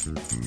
Good.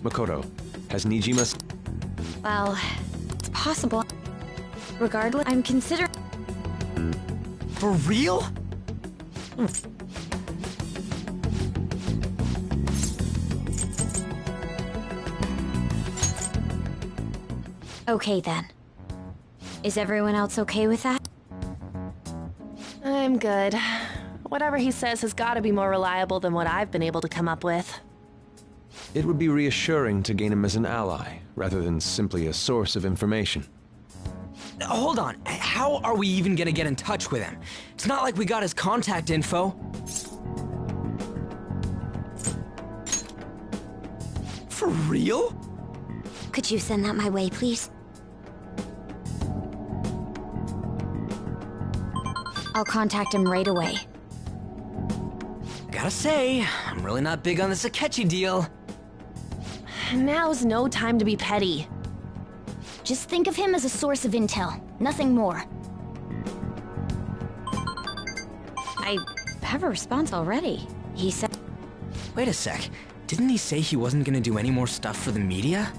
Makoto, has Nijima... Well, it's possible. Regardless, I'm considering... For real? Okay then. Is everyone else okay with that? I'm good. Whatever he says has got to be more reliable than what I've been able to come up with. It would be reassuring to gain him as an ally, rather than simply a source of information. Hold on, how are we even gonna get in touch with him? It's not like we got his contact info. For real? Could you send that my way, please? I'll contact him right away. Gotta say, I'm really not big on this Akechi deal. Now's no time to be petty. Just think of him as a source of intel, nothing more. I have a response already. He said... Wait a sec, didn't he say he wasn't gonna do any more stuff for the media?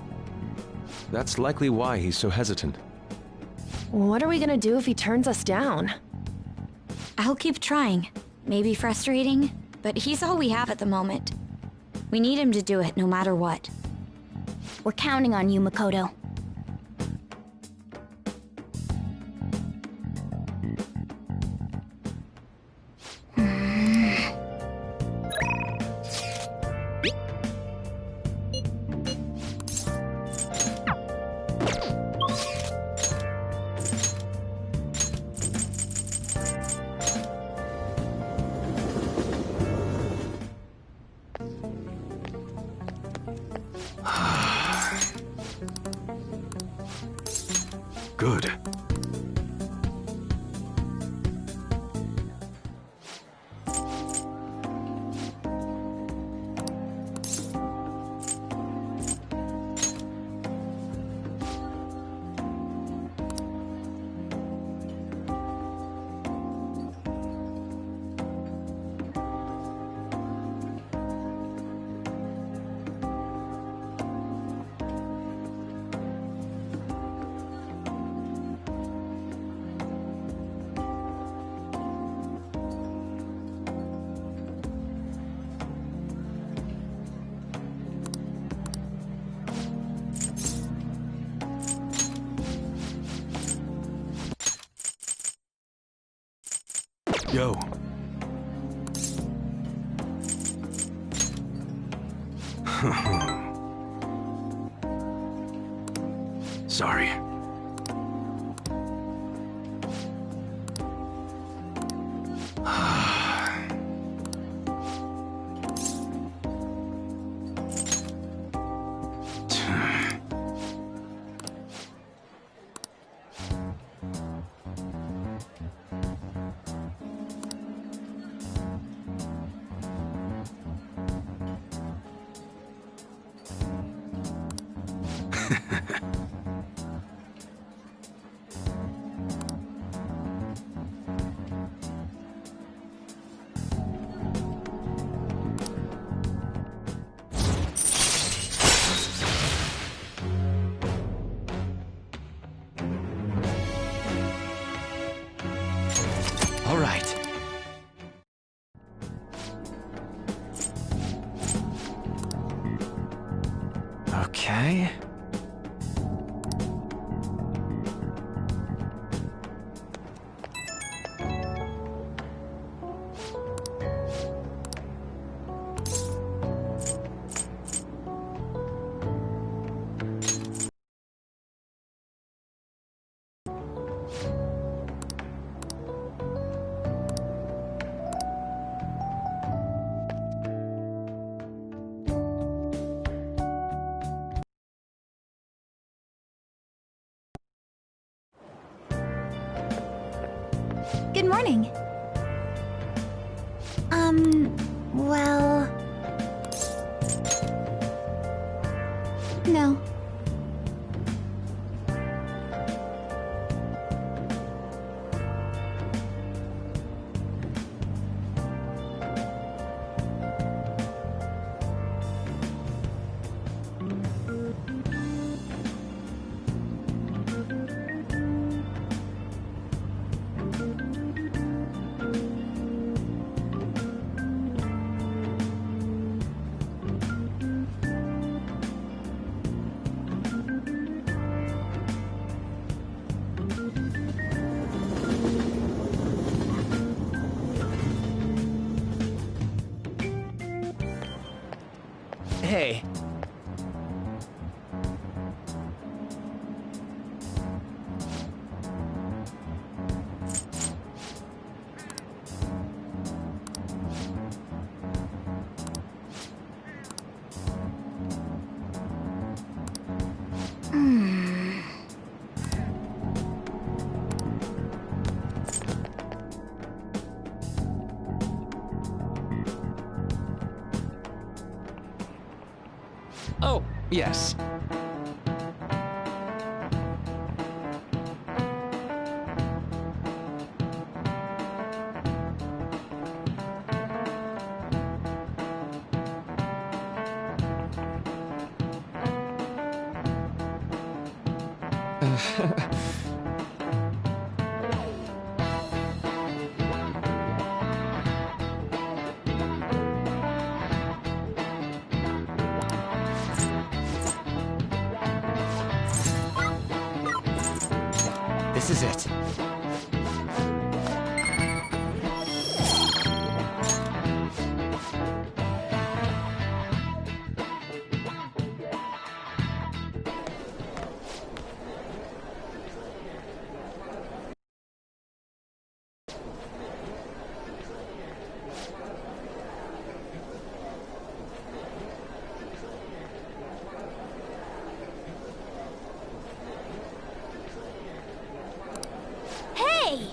That's likely why he's so hesitant. What are we gonna do if he turns us down? I'll keep trying. Maybe frustrating, but he's all we have at the moment. We need him to do it no matter what. We're counting on you, Makoto. Good. Yo. Sorry. All right. Okay. Good morning. Well... No. Hey. Oh, yes. This is it. Hey!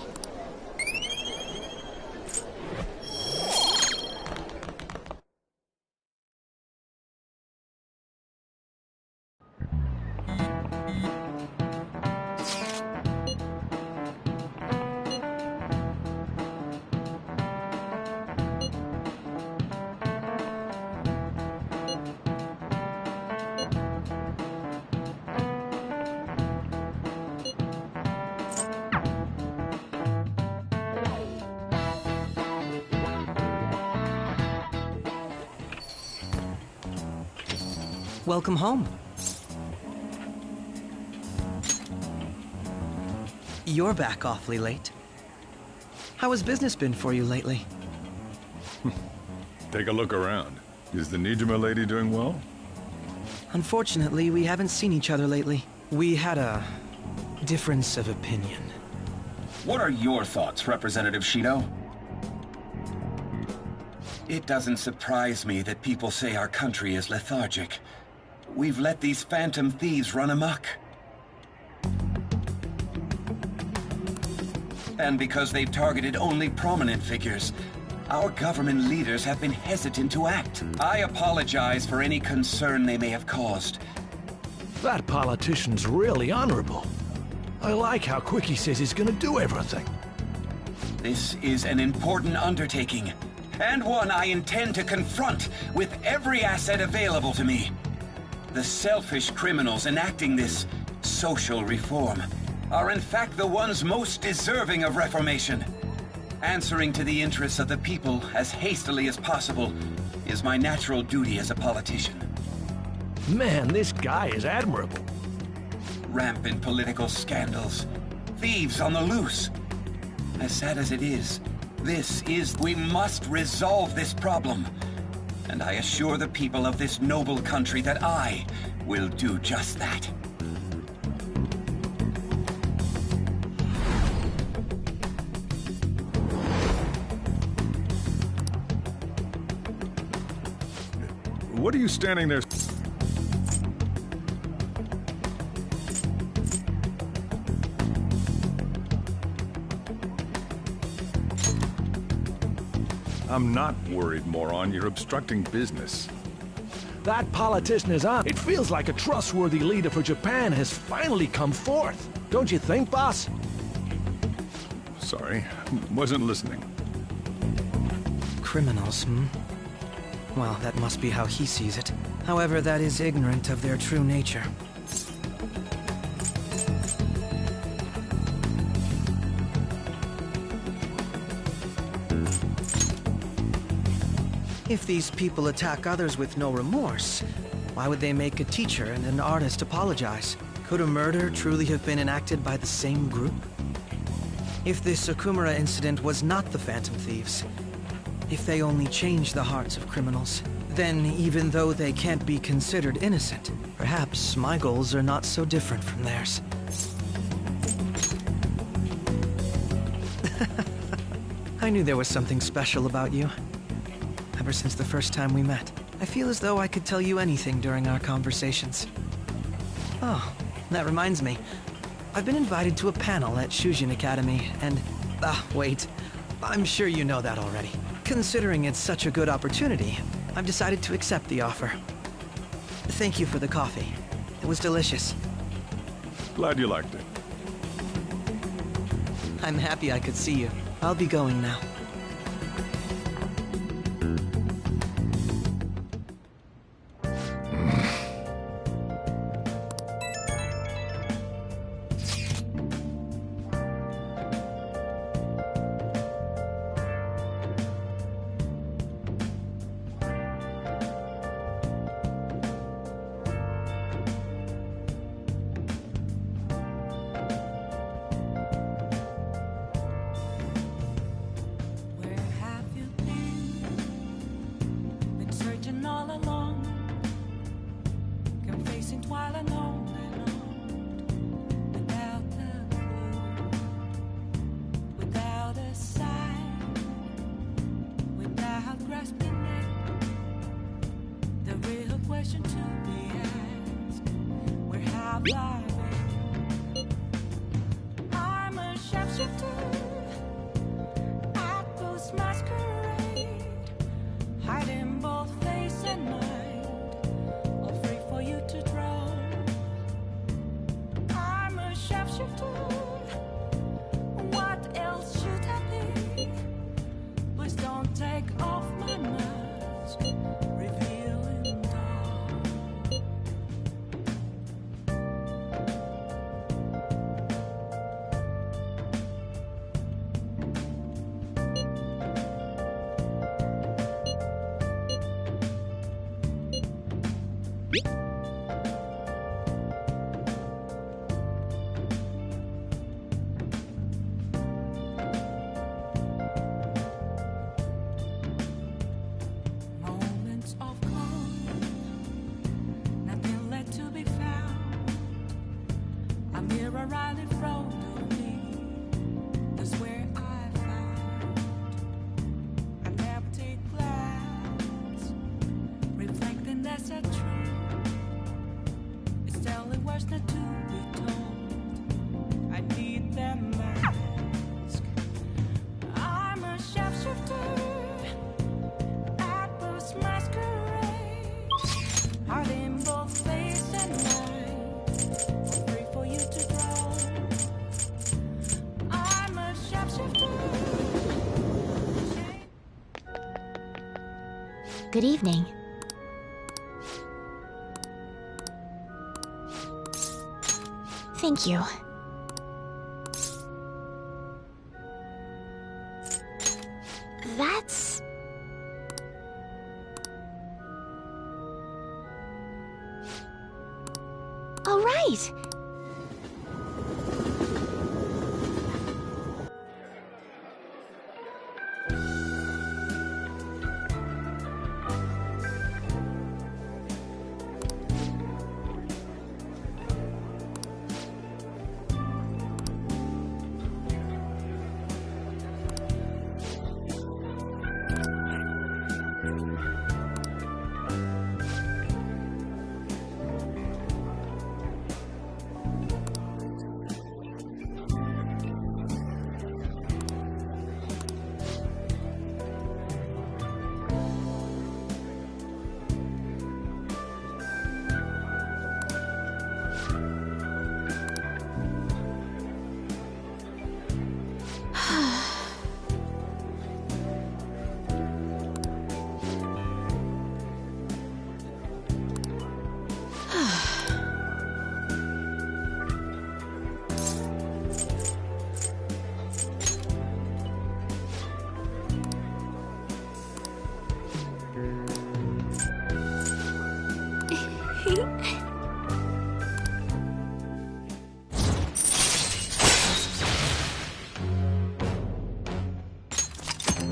Welcome home. You're back awfully late. How has business been for you lately? Take a look around. Is the Nijima lady doing well? Unfortunately, we haven't seen each other lately. We had a difference of opinion. What are your thoughts, Representative Shido? It doesn't surprise me that people say our country is lethargic. We've let these phantom thieves run amok. And because they've targeted only prominent figures, our government leaders have been hesitant to act. I apologize for any concern they may have caused. That politician's really honorable. I like how quick he says he's gonna do everything. This is an important undertaking, and one I intend to confront with every asset available to me. The selfish criminals enacting this social reform are in fact the ones most deserving of reformation. Answering to the interests of the people as hastily as possible is my natural duty as a politician. Man, this guy is admirable. Rampant political scandals, thieves on the loose. As sad as it is, we must resolve this problem. And I assure the people of this noble country that I will do just that. What are you standing there? I'm not worried, moron. You're obstructing business. That politician is on. It feels like a trustworthy leader for Japan has finally come forth. Don't you think, boss? Sorry, wasn't listening. Criminals, hmm? Well, that must be how he sees it. However, that is ignorant of their true nature. If these people attack others with no remorse, why would they make a teacher and an artist apologize? Could a murder truly have been enacted by the same group? If this Okumura incident was not the Phantom Thieves, if they only changed the hearts of criminals, then even though they can't be considered innocent, perhaps my goals are not so different from theirs. I knew there was something special about you. Ever since the first time we met, I feel as though I could tell you anything during our conversations. Oh, that reminds me. I've been invited to a panel at Shujin Academy, and... wait. I'm sure you know that already. Considering it's such a good opportunity, I've decided to accept the offer. Thank you for the coffee. It was delicious. Glad you liked it. I'm happy I could see you. I'll be going now. I'm a shapeshifter at Post Masquerade, hiding both face and mind, all free for you to draw. I'm a shapeshifter. What else should I be? Please don't take off my mask, revealing dark. Moments of calm, nothing left to be found. A mirror right in front of me, that's where I found an empty glass, reflecting that's a truth. It's telling words not to be told. I need them mask. I'm a shapeshifter at Post Masquerade, hiding both face and mind, free for you to draw. I'm a shapeshifter. Good evening. Thank you. That's... all right.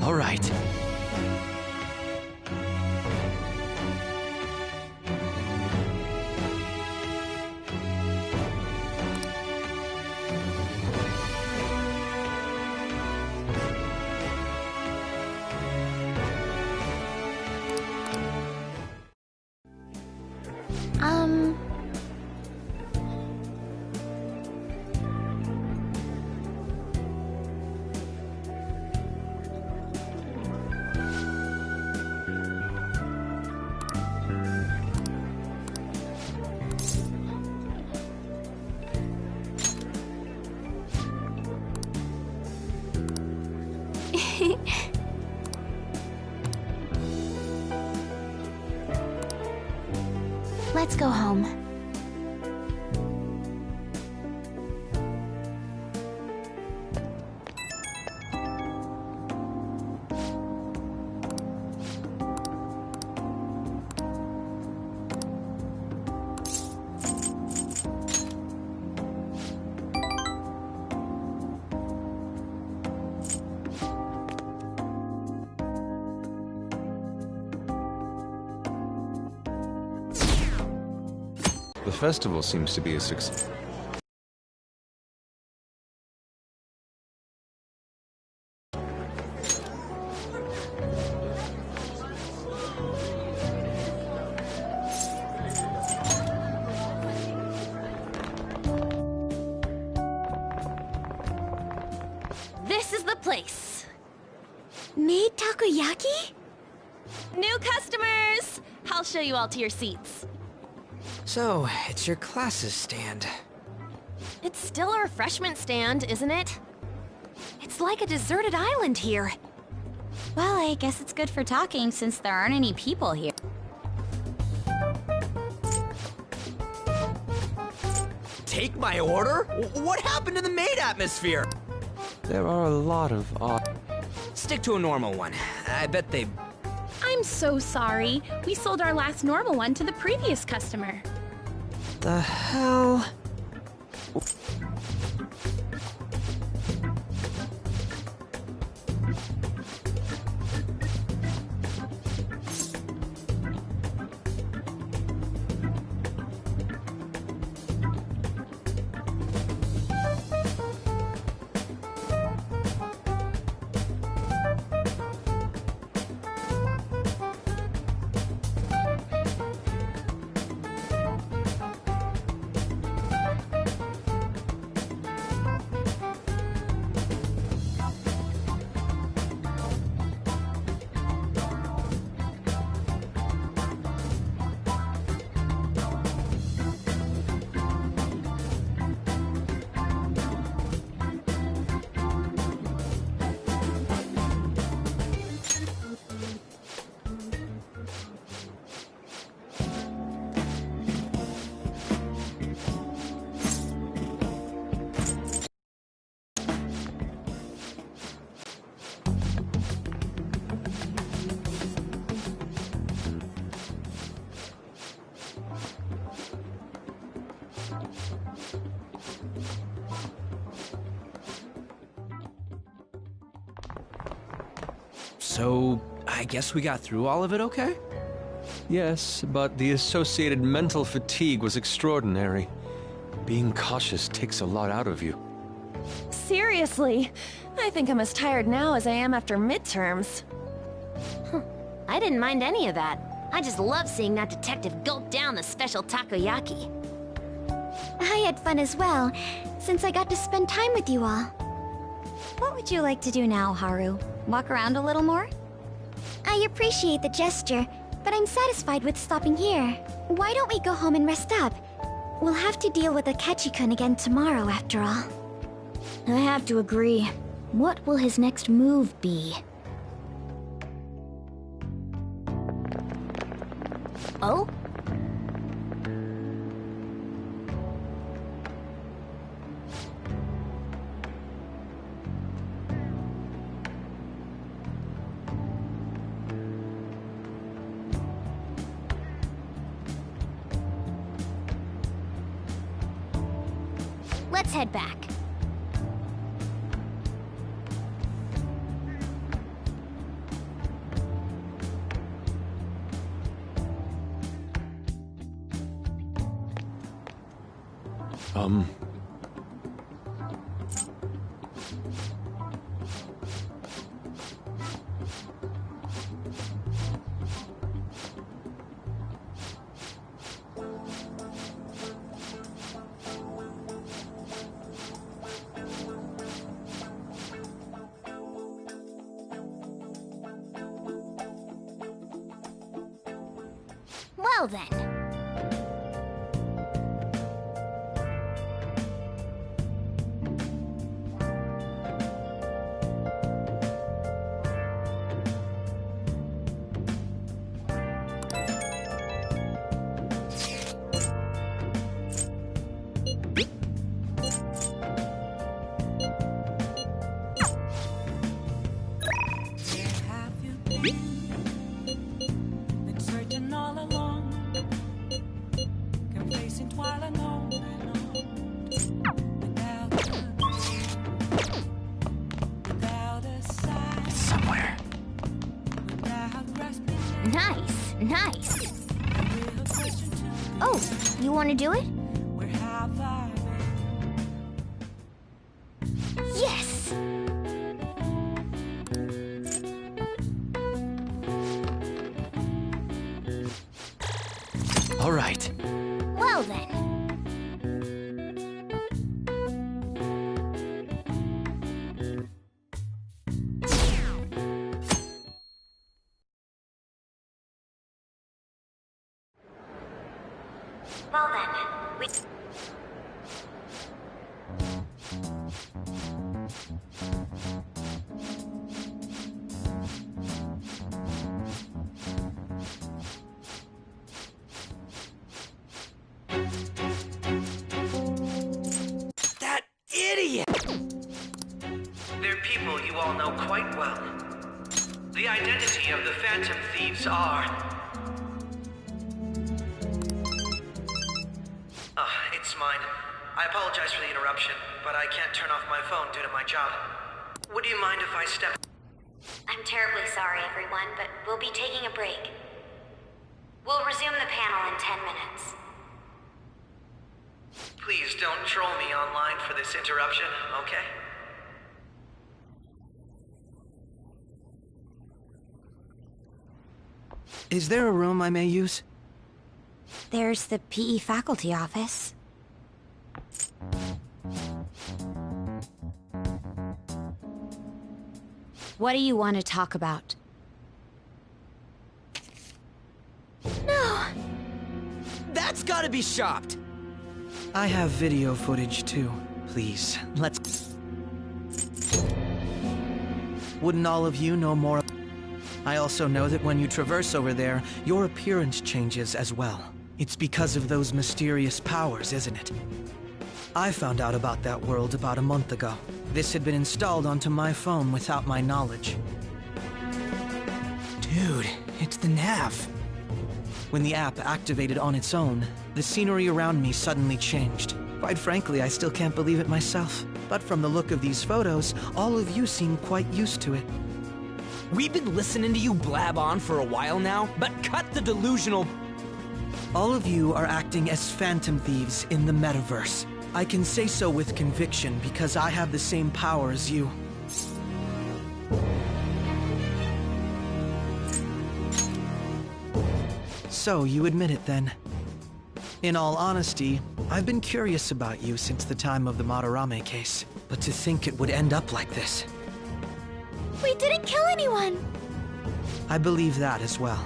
All right. Let's go home. The festival seems to be a success. place. Made takoyaki? New customers! I'll show you all to your seats. So, it's your class's stand. It's still a refreshment stand, isn't it? It's like a deserted island here. Well, I guess it's good for talking since there aren't any people here. Take my order? What happened to the maid atmosphere? There are a lot of odd... Stick to a normal one. I bet they... I'm so sorry. We sold our last normal one to the previous customer. The hell? So, I guess we got through all of it okay? Yes, but the associated mental fatigue was extraordinary. Being cautious takes a lot out of you. Seriously, I think I'm as tired now as I am after midterms. I didn't mind any of that. I just love seeing that detective gulp down the special takoyaki. I had fun as well, since I got to spend time with you all. What would you like to do now, Haru? Walk around a little more? I appreciate the gesture, but I'm satisfied with stopping here. Why don't we go home and rest up? We'll have to deal with Akechi-kun again tomorrow, after all. I have to agree. What will his next move be? Oh? Let's head back. Well then. Nice, nice. Oh, you want to do it? Yes! All right. Well then. That idiot! They're people you all know quite well. The identity of the Phantom Thieves are... it's mine. I apologize for the interruption, but I can't turn off my phone due to my job. Would you mind if I step... I'm terribly sorry, everyone, but we'll be taking a break. We'll resume the panel in 10 minutes. Please don't troll me online for this interruption, okay? Is there a room I may use? There's the PE faculty office. What do you want to talk about? No! That's gotta be shopped! I have video footage too. Please, let's... Wouldn't all of you know more? I also know that when you traverse over there, your appearance changes as well. It's because of those mysterious powers, isn't it? I found out about that world about a month ago. This had been installed onto my phone without my knowledge. Dude, it's the nav. When the app activated on its own, the scenery around me suddenly changed. Quite frankly, I still can't believe it myself. But from the look of these photos, all of you seem quite used to it. We've been listening to you blab on for a while now, but cut the delusional... All of you are acting as Phantom Thieves in the metaverse. I can say so with conviction because I have the same power as you. So, you admit it then. In all honesty, I've been curious about you since the time of the Madarame case. But to think it would end up like this. We didn't kill anyone! I believe that as well.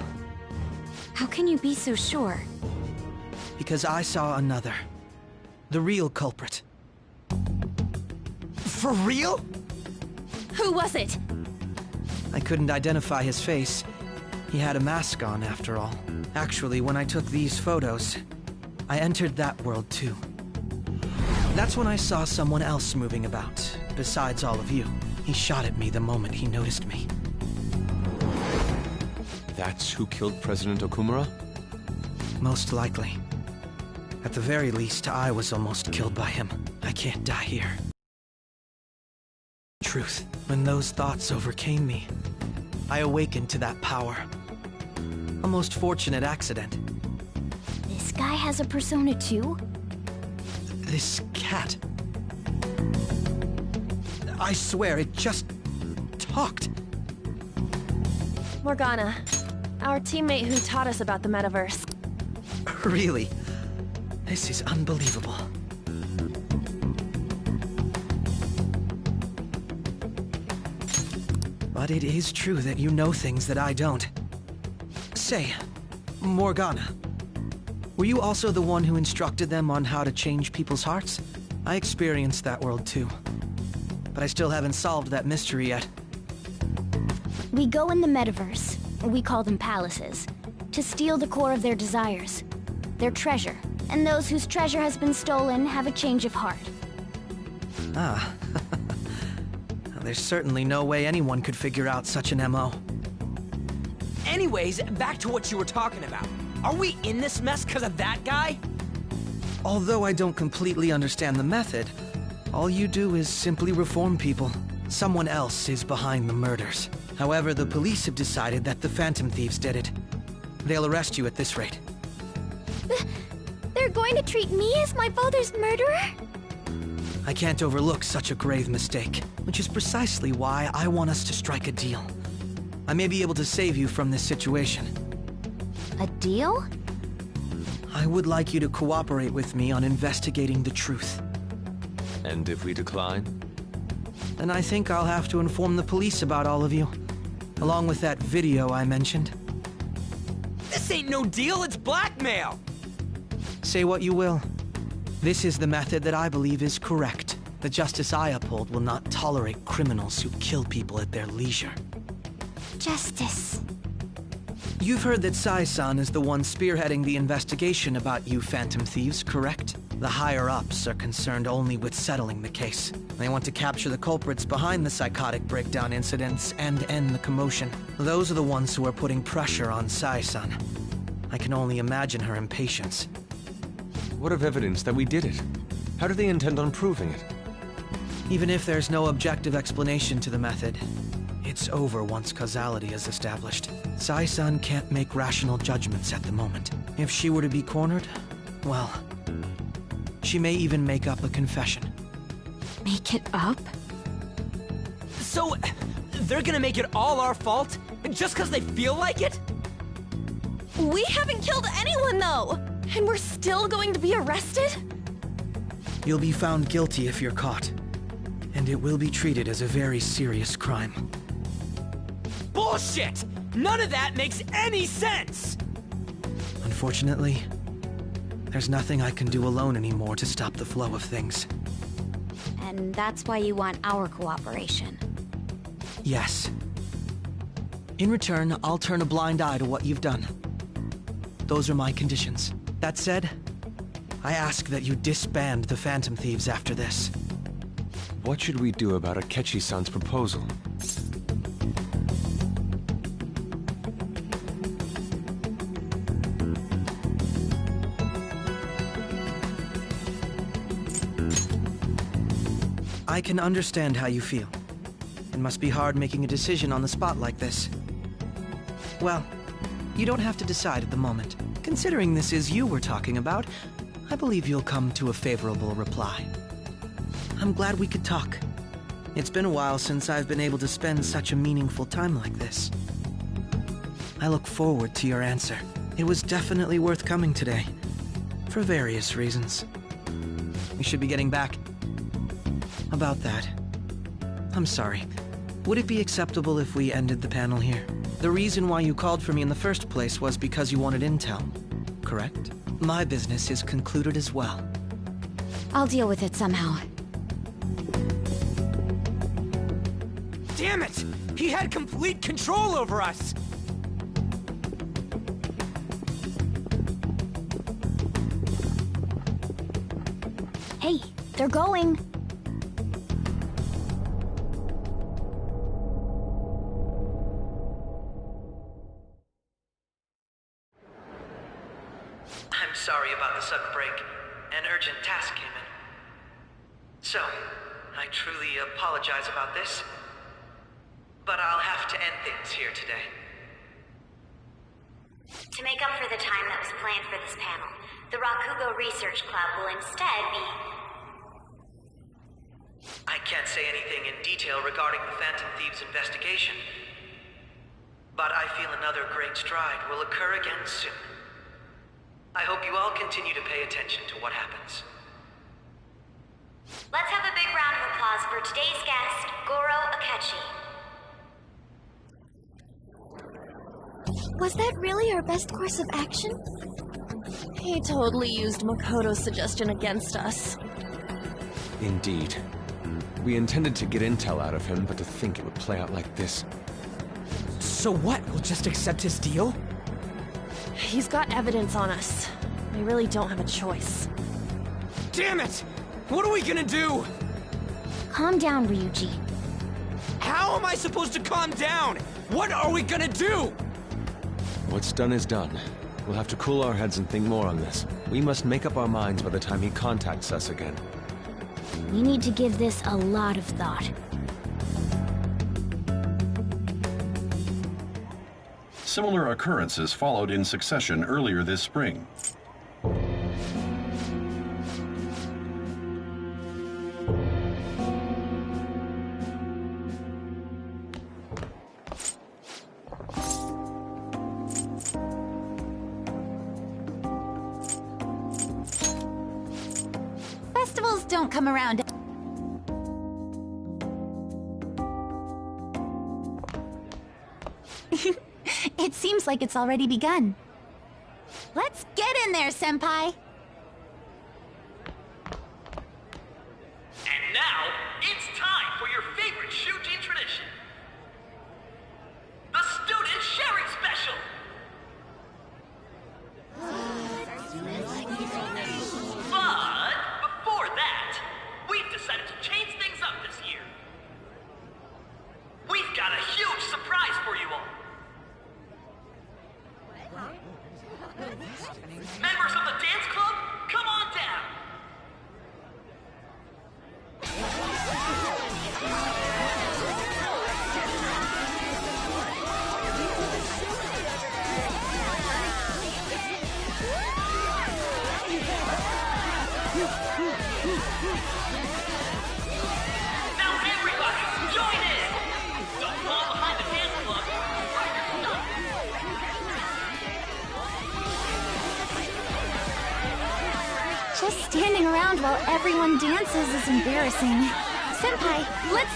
How can you be so sure? Because I saw another. The real culprit. For real? Who was it? I couldn't identify his face. He had a mask on, after all. Actually, when I took these photos, I entered that world too. That's when I saw someone else moving about, besides all of you. He shot at me the moment he noticed me. That's who killed President Okumura? Most likely. At the very least, I was almost killed by him. I can't die here. Truth, when those thoughts overcame me, I awakened to that power. A most fortunate accident. This guy has a persona too? This cat. I swear, it just talked. Morgana, our teammate who taught us about the metaverse. Really? This is unbelievable. But it is true that you know things that I don't. Say, Morgana, were you also the one who instructed them on how to change people's hearts? I experienced that world too. But I still haven't solved that mystery yet. We go in the metaverse, we call them palaces, to steal the core of their desires, their treasure. And those whose treasure has been stolen have a change of heart. Ah. There's certainly no way anyone could figure out such an MO. Anyways, back to what you were talking about. Are we in this mess because of that guy? Although I don't completely understand the method, all you do is simply reform people. Someone else is behind the murders. However, the police have decided that the Phantom Thieves did it. They'll arrest you at this rate. They're going to treat me as my father's murderer? I can't overlook such a grave mistake, which is precisely why I want us to strike a deal. I may be able to save you from this situation. A deal? I would like you to cooperate with me on investigating the truth. And if we decline? Then I think I'll have to inform the police about all of you, along with that video I mentioned. This ain't no deal, it's blackmail! Say what you will. This is the method that I believe is correct. The justice I uphold will not tolerate criminals who kill people at their leisure. Justice. You've heard that Sai-san is the one spearheading the investigation about you Phantom Thieves, correct? The higher-ups are concerned only with settling the case. They want to capture the culprits behind the psychotic breakdown incidents and end the commotion. Those are the ones who are putting pressure on Sai-san. I can only imagine her impatience. What of evidence that we did it? How do they intend on proving it? Even if there's no objective explanation to the method, it's over once causality is established. Sai-san can't make rational judgments at the moment. If she were to be cornered, well, she may even make up a confession. Make it up? So, they're gonna make it all our fault? Just because they feel like it? We haven't killed anyone, though! And we're still going to be arrested? You'll be found guilty if you're caught. And it will be treated as a very serious crime. Bullshit! None of that makes any sense! Unfortunately, there's nothing I can do alone anymore to stop the flow of things. And that's why you want our cooperation. Yes. In return, I'll turn a blind eye to what you've done. Those are my conditions. That said, I ask that you disband the Phantom Thieves after this. What should we do about Akechi-san's proposal? I can understand how you feel. It must be hard making a decision on the spot like this. Well, you don't have to decide at the moment. Considering this is you we're talking about, I believe you'll come to a favorable reply. I'm glad we could talk. It's been a while since I've been able to spend such a meaningful time like this. I look forward to your answer. It was definitely worth coming today, for various reasons. We should be getting back. About that, I'm sorry. Would it be acceptable if we ended the panel here? The reason why you called for me in the first place was because you wanted intel, correct? My business is concluded as well. I'll deal with it somehow. Damn it! He had complete control over us! Hey, they're going. I'm sorry about the sudden break. An urgent task came in. So, I truly apologize about this. But I'll have to end things here today. To make up for the time that was planned for this panel, the Rakugo Research Club will instead be... I can't say anything in detail regarding the Phantom Thieves investigation. But I feel another great stride will occur again soon. I hope you all continue to pay attention to what happens. Let's have a big round of applause for today's guest, Goro Akechi. Was that really our best course of action? He totally used Makoto's suggestion against us. Indeed. We intended to get intel out of him, but to think it would play out like this. So what? We'll just accept his deal? He's got evidence on us. We really don't have a choice. Damn it! What are we gonna do? Calm down, Ryuji. How am I supposed to calm down? What are we gonna do? What's done is done. We'll have to cool our heads and think more on this. We must make up our minds by the time he contacts us again. We need to give this a lot of thought. Similar occurrences followed in succession earlier this spring. Festivals don't come around. It seems like it's already begun. Let's get in there, Senpai! while everyone dances is embarrassing. Senpai, let's...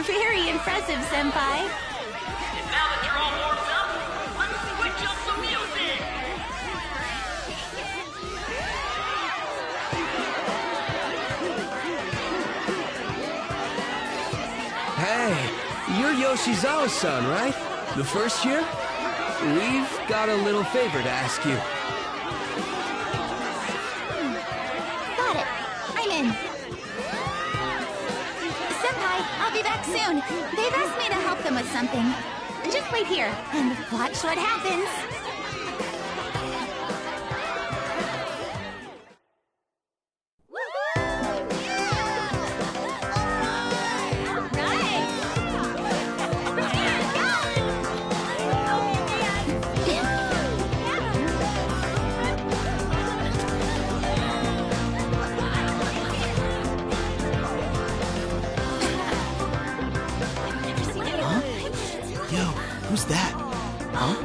Very impressive, Senpai. And now that you're all warmed up, let's switch up the music! Hey, you're Yoshizawa-san, right? The first year? We've got a little favor to ask you. Got it. I'm in. Senpai, I'll be back soon. They've asked me to help them with something. Just wait here and watch what happens. Who's that? Huh?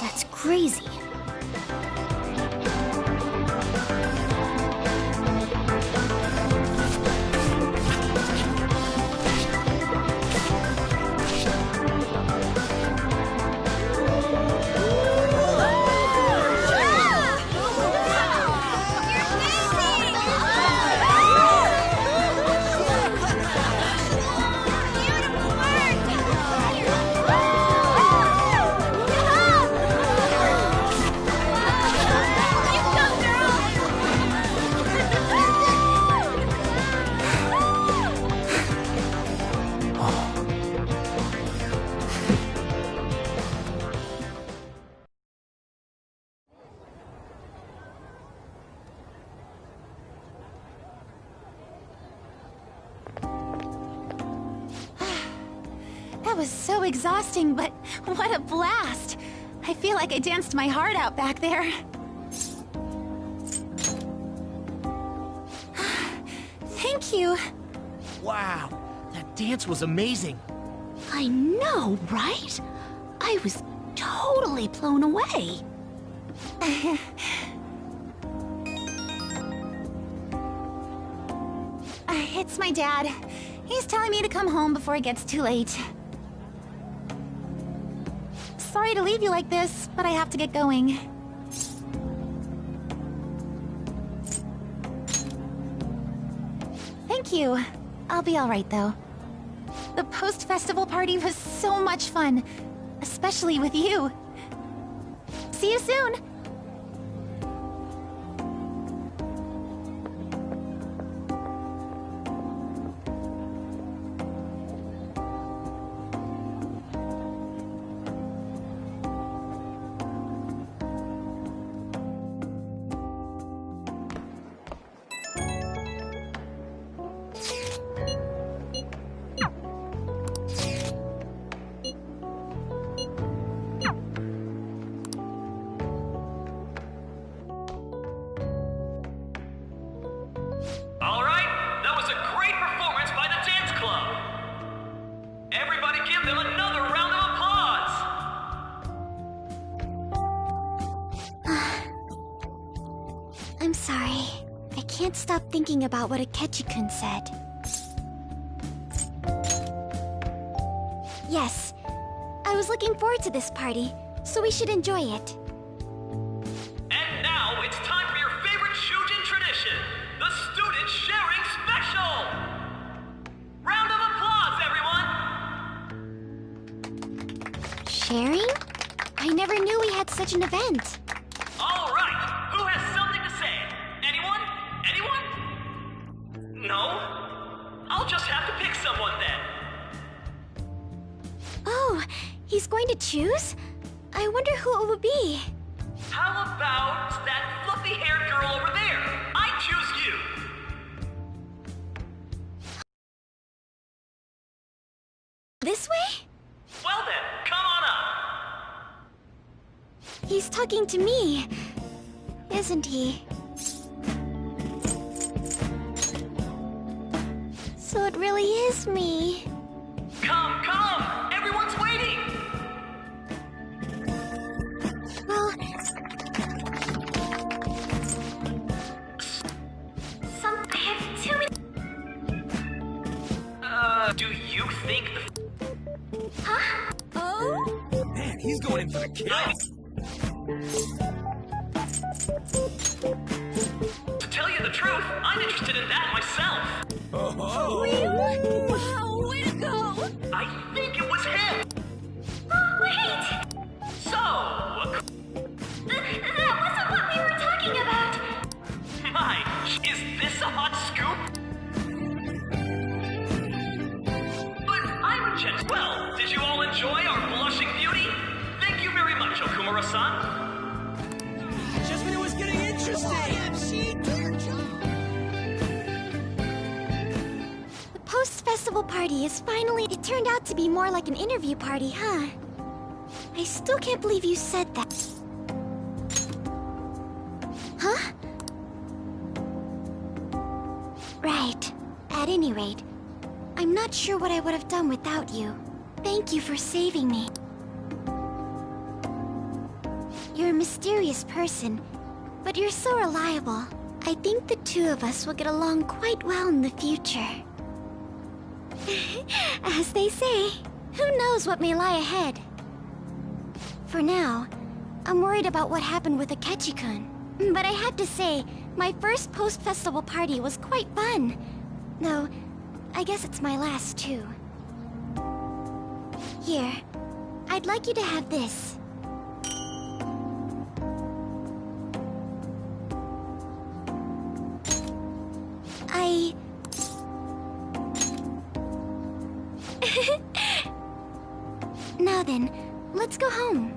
That's crazy. That was so exhausting, but what a blast! I feel like I danced my heart out back there. Thank you. Wow, that dance was amazing. I know, right? I was totally blown away. It's my dad. He's telling me to come home before it gets too late. Sorry to leave you like this, but I have to get going. Thank you. I'll be alright, though. The post-festival party was so much fun, especially with you. See you soon! I'm sorry. I can't stop thinking about what Akechi-kun said. Yes. I was looking forward to this party, so we should enjoy it. And now it's time for your favorite shujin tradition, the Student Sharing Special! Round of applause, everyone! such an event. All right, who has something to say? Anyone? Anyone? No? I'll just have to pick someone then. Oh, he's going to choose? I wonder who it would be. How about that fluffy-haired girl over there? I choose you. This way? Well then, come on up. He's talking to me, isn't he? So it really is me. Come, come! Everyone's waiting! Well... I have too many... Do you think the... Huh? Oh? Man, he's going in for the kill. To tell you the truth, I'm interested in that myself. Oh. Really? Wow, way to go! I think it was him. Oh, wait! So... That wasn't what we were talking about! My, is this a hot scoop? But I'm Jet. Well, did you all enjoy our blushing beauty? Thank you very much, Okumura-san. Just when it was getting interesting. The post-festival party is finally... It turned out to be more like an interview party, huh? I still can't believe you said that. Huh? Right. At any rate, I'm not sure what I would have done without you. Thank you for saving me. You're a mysterious person, but you're so reliable. I think the two of us will get along quite well in the future. As they say, who knows what may lie ahead? For now, I'm worried about what happened with Akechi-kun. But I have to say, my first post-festival party was quite fun. Though, I guess it's my last too. Here, I'd like you to have this. Now then, let's go home.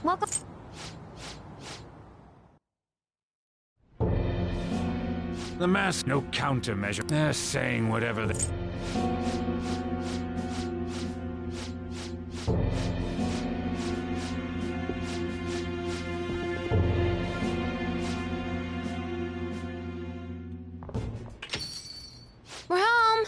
Welcome. The mask, no countermeasure. They're saying whatever they... We're home.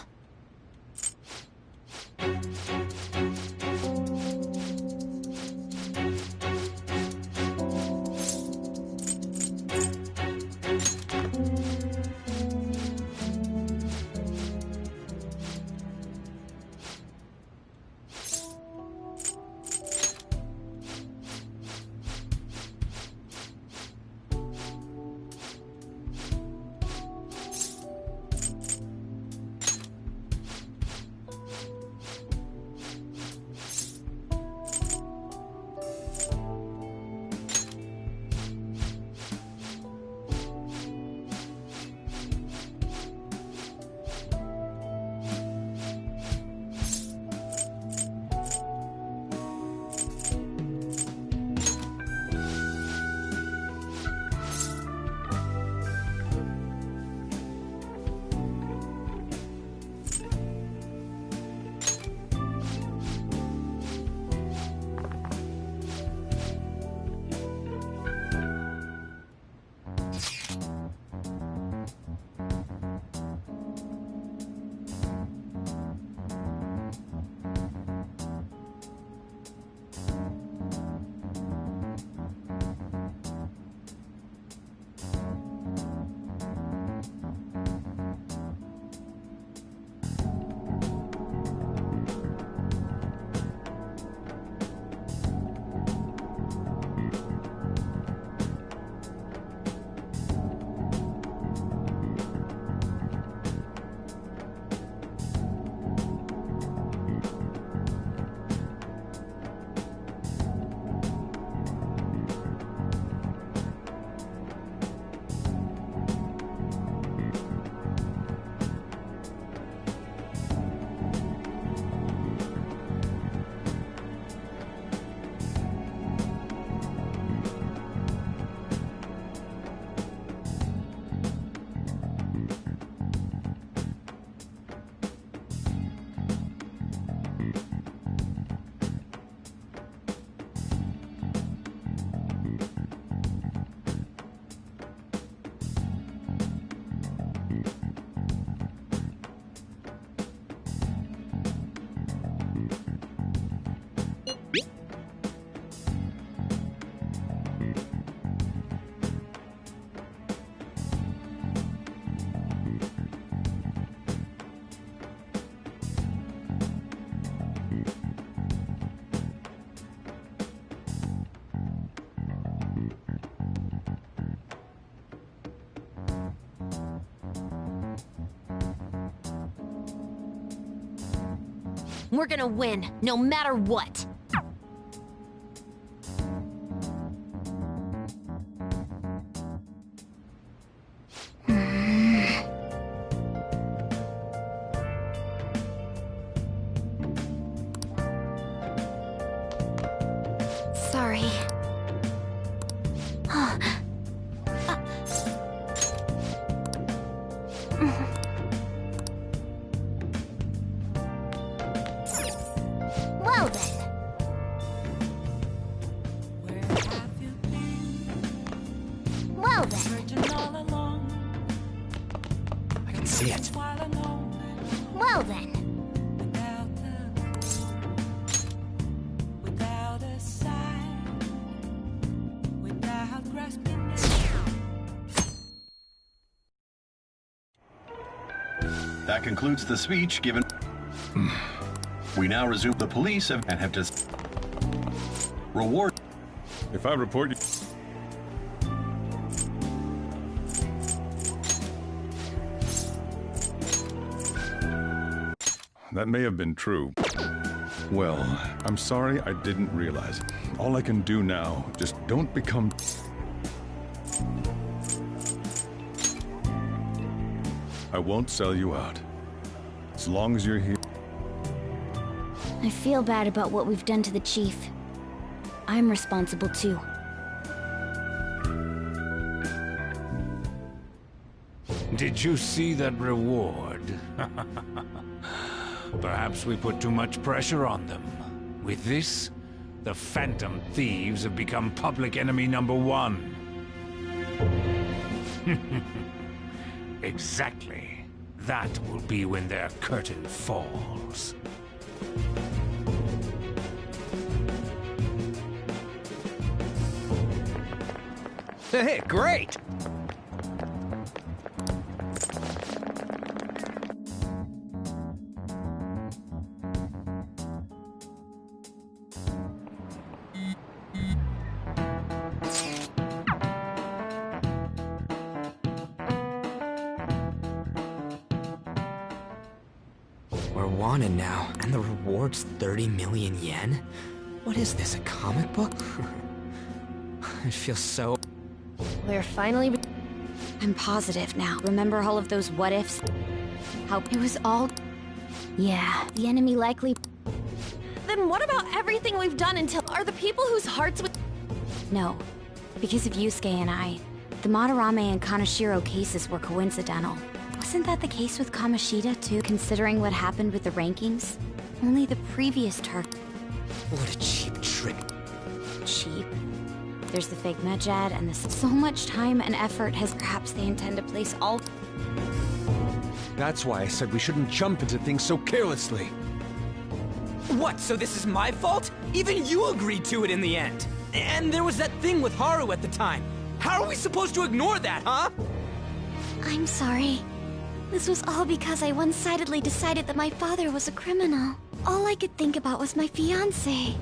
We're gonna win, no matter what. Sorry. Well then. Well then. I can see it. Well then. That concludes the speech given. We now resume. The police and have just reward. If I report you... That may have been true. Well, I'm sorry I didn't realize it. All I can do now, just don't become... I won't sell you out. As long as you're here... I feel bad about what we've done to the chief. I'm responsible too. Did you see that reward? Perhaps we put too much pressure on them. With this, the Phantom Thieves have become public enemy #1. Exactly. That will be when their curtain falls. Hey, great! We're wanted now, and the reward's 30 million yen? What is this, a comic book? I feel so... We're finally... I'm positive now. Remember all of those what-ifs? How it was all... Yeah, the enemy likely... Then what about everything we've done until... Are the people whose hearts would... No. Because of Yusuke and I, the Madarame and Kaneshiro cases were coincidental. Wasn't that the case with Kamoshida, too, considering what happened with the rankings? Only the previous target... What a cheap trick. Cheap? There's the fake Medjad, and so much time and effort has... Perhaps they intend to place all... That's why I said we shouldn't jump into things so carelessly. What, so this is my fault? Even you agreed to it in the end. And there was that thing with Haru at the time. How are we supposed to ignore that, huh? I'm sorry. This was all because I one-sidedly decided that my father was a criminal. All I could think about was my fiancé.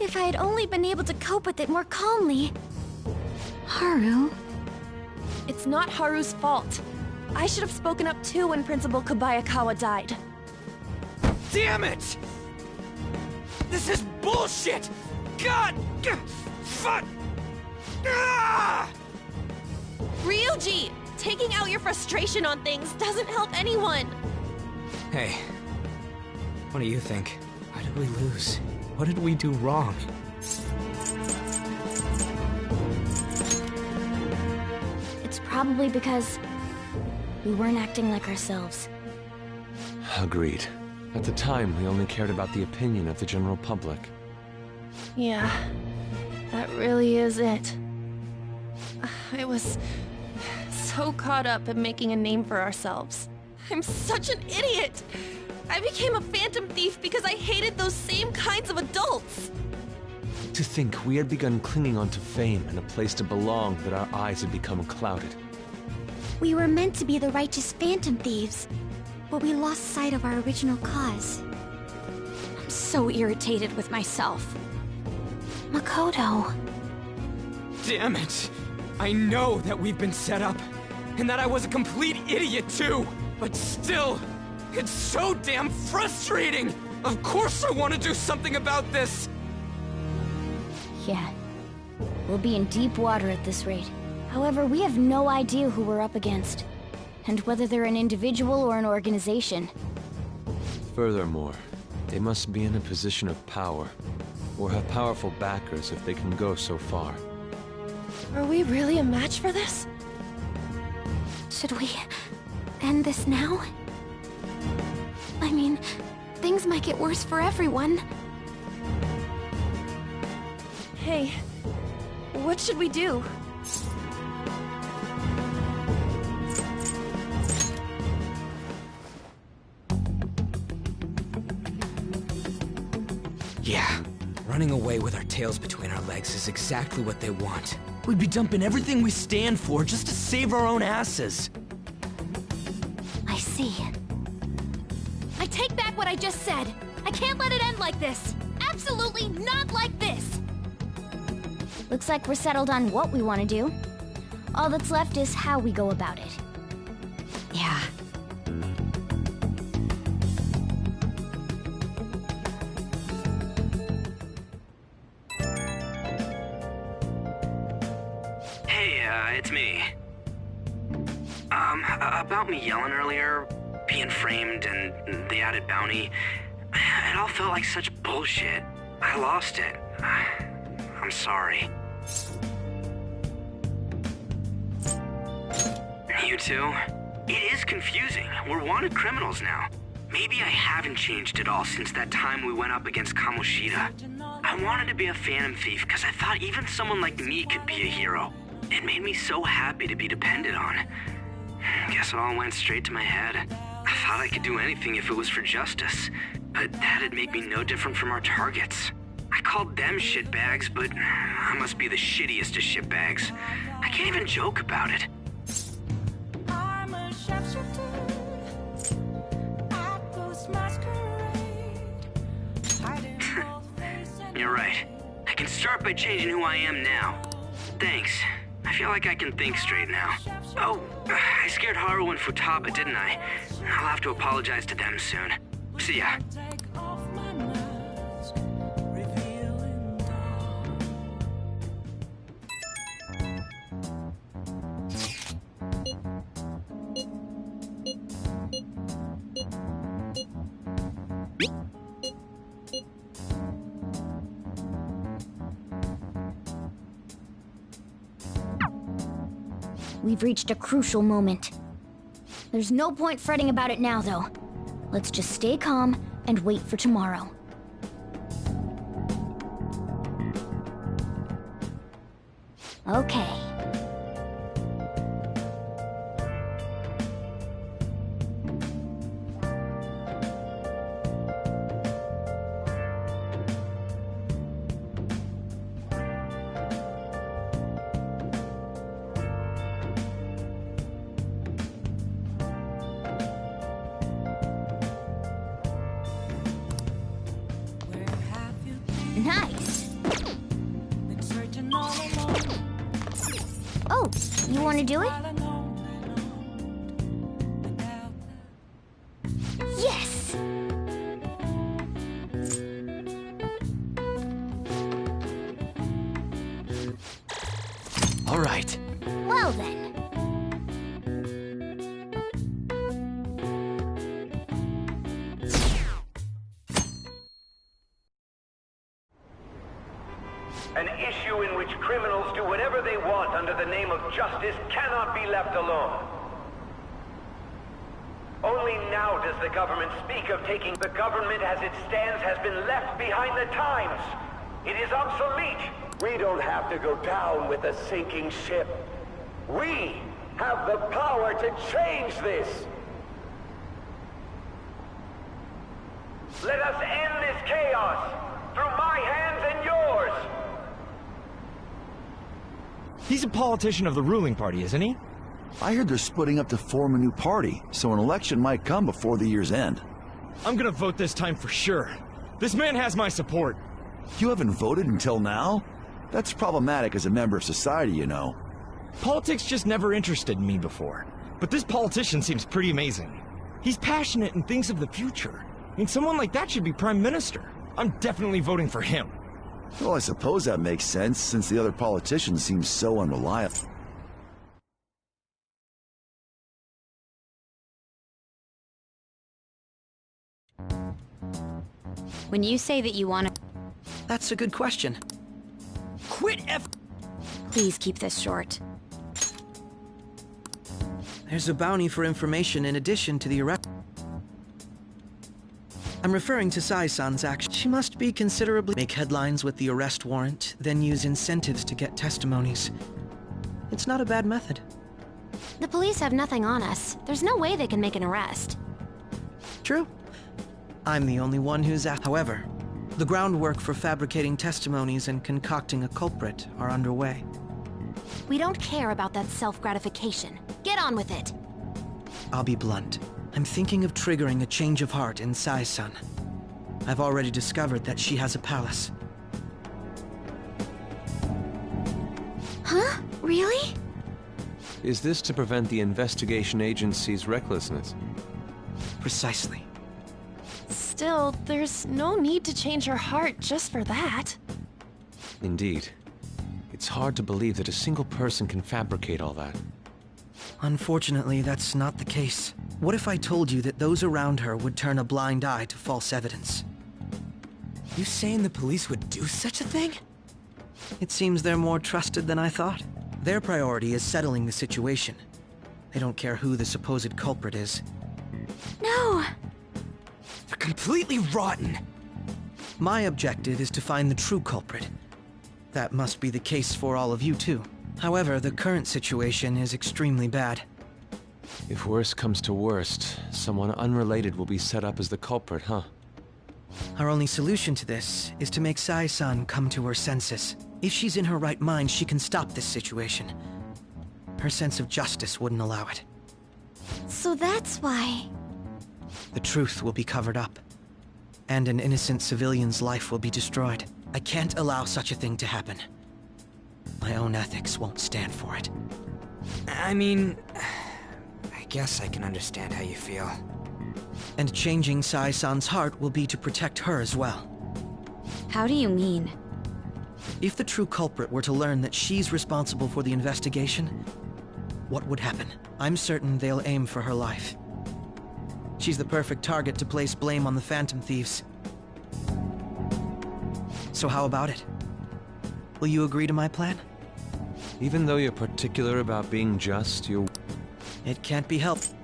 If I had only been able to cope with it more calmly... Haru? It's not Haru's fault. I should have spoken up too when Principal Kobayakawa died. Damn it! This is bullshit! God! Fuck! Ah! Ryuji! Taking out your frustration on things doesn't help anyone! Hey, what do you think? Why did we lose? What did we do wrong? It's probably because we weren't acting like ourselves. Agreed. At the time, we only cared about the opinion of the general public. Yeah, that really is it. I was so caught up in making a name for ourselves. I'm such an idiot! I became a phantom thief because I hated those same kinds of adults! To think we had begun clinging onto fame and a place to belong that our eyes had become clouded. We were meant to be the righteous phantom thieves, but we lost sight of our original cause. I'm so irritated with myself. Makoto. Damn it! I know that we've been set up, and that I was a complete idiot too! But still, it's so damn frustrating! Of course I want to do something about this! Yeah. We'll be in deep water at this rate. However, we have no idea who we're up against, and whether they're an individual or an organization. Furthermore, they must be in a position of power, or have powerful backers if they can go so far. Are we really a match for this? Should we end this now? I mean, things might get worse for everyone. Hey, what should we do? Yeah, running away with our tails between our legs is exactly what they want. We'd be dumping everything we stand for just to save our own asses. I see. I take back what I just said. I can't let it end like this. Absolutely not like this. Looks like we're settled on what we want to do. All that's left is how we go about it. Yeah. It's me. About me yelling earlier, being framed, and the added bounty, it all felt like such bullshit. I lost it. I'm sorry. You too? It is confusing. We're wanted criminals now. Maybe I haven't changed at all since that time we went up against Kamoshida. I wanted to be a phantom thief because I thought even someone like me could be a hero. It made me so happy to be depended on. Guess it all went straight to my head. I thought I could do anything if it was for justice, but that'd make me no different from our targets. I called them shitbags, but I must be the shittiest of shitbags. I can't even joke about it. I'm a sharpshooter. I post masquerade. Hiding both face and You're right. I can start by changing who I am now. Thanks. I feel like I can think straight now. Oh, I scared Haru and Futaba, didn't I? I'll have to apologize to them soon. See ya. take off my mask, revealing dawn. We've reached a crucial moment. There's no point fretting about it now, though. Let's just stay calm and wait for tomorrow. Okay. Nice. Been searching all along. Oh, you want to do it? Yes! All right. Well then. An issue in which criminals do whatever they want under the name of justice cannot be left alone. Only now does the government speak of taking... The government as it stands has been left behind the times. It is obsolete. We don't have to go down with a sinking ship. We have the power to change this. Let us end this chaos through my hands and yours. He's a politician of the ruling party, isn't he? I heard they're splitting up to form a new party, so an election might come before the year's end. I'm gonna vote this time for sure. This man has my support. You haven't voted until now? That's problematic as a member of society, you know. Politics just never interested me before. But this politician seems pretty amazing. He's passionate and thinks of the future. I mean, someone like that should be Prime Minister. I'm definitely voting for him. Well, I suppose that makes sense, since the other politicians seem so unreliable. When you say that you want to... That's a good question. Quit Please keep this short. There's a bounty for information in addition to the arrest. I'm referring to Sai-san's action. She must be considerably... Make headlines with the arrest warrant, then use incentives to get testimonies. It's not a bad method. The police have nothing on us. There's no way they can make an arrest. True. I'm the only one who's at. However, the groundwork for fabricating testimonies and concocting a culprit are underway. We don't care about that self-gratification. Get on with it. I'll be blunt. I'm thinking of triggering a change of heart in Sai-san. I've already discovered that she has a palace. Huh? Really? Is this to prevent the investigation agency's recklessness? Precisely. Still, there's no need to change her heart just for that. Indeed. It's hard to believe that a single person can fabricate all that. Unfortunately, that's not the case. What if I told you that those around her would turn a blind eye to false evidence? You saying the police would do such a thing? It seems they're more trusted than I thought. Their priority is settling the situation. They don't care who the supposed culprit is. No! They're completely rotten! My objective is to find the true culprit. That must be the case for all of you too. However, the current situation is extremely bad. If worst comes to worst, someone unrelated will be set up as the culprit, huh? Our only solution to this is to make Sai-san come to her senses. If she's in her right mind, she can stop this situation. Her sense of justice wouldn't allow it. So that's why... The truth will be covered up, and an innocent civilian's life will be destroyed. I can't allow such a thing to happen. My own ethics won't stand for it. I mean... I guess I can understand how you feel. And changing Sai-san's heart will be to protect her as well. How do you mean? If the true culprit were to learn that she's responsible for the investigation, what would happen? I'm certain they'll aim for her life. She's the perfect target to place blame on the Phantom Thieves. So how about it? Will you agree to my plan? Even though you're particular about being just, you... It can't be helped.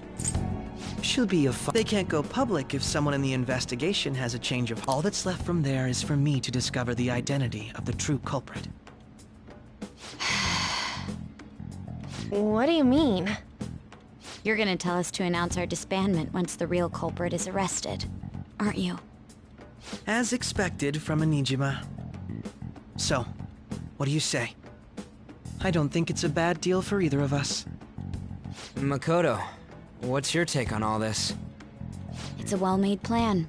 She'll be They can't go public if someone in the investigation has a change of... All that's left from there is for me to discover the identity of the true culprit. What do you mean? You're gonna tell us to announce our disbandment once the real culprit is arrested, aren't you? As expected from a Nijima. So, what do you say? I don't think it's a bad deal for either of us. Makoto, what's your take on all this? It's a well-made plan.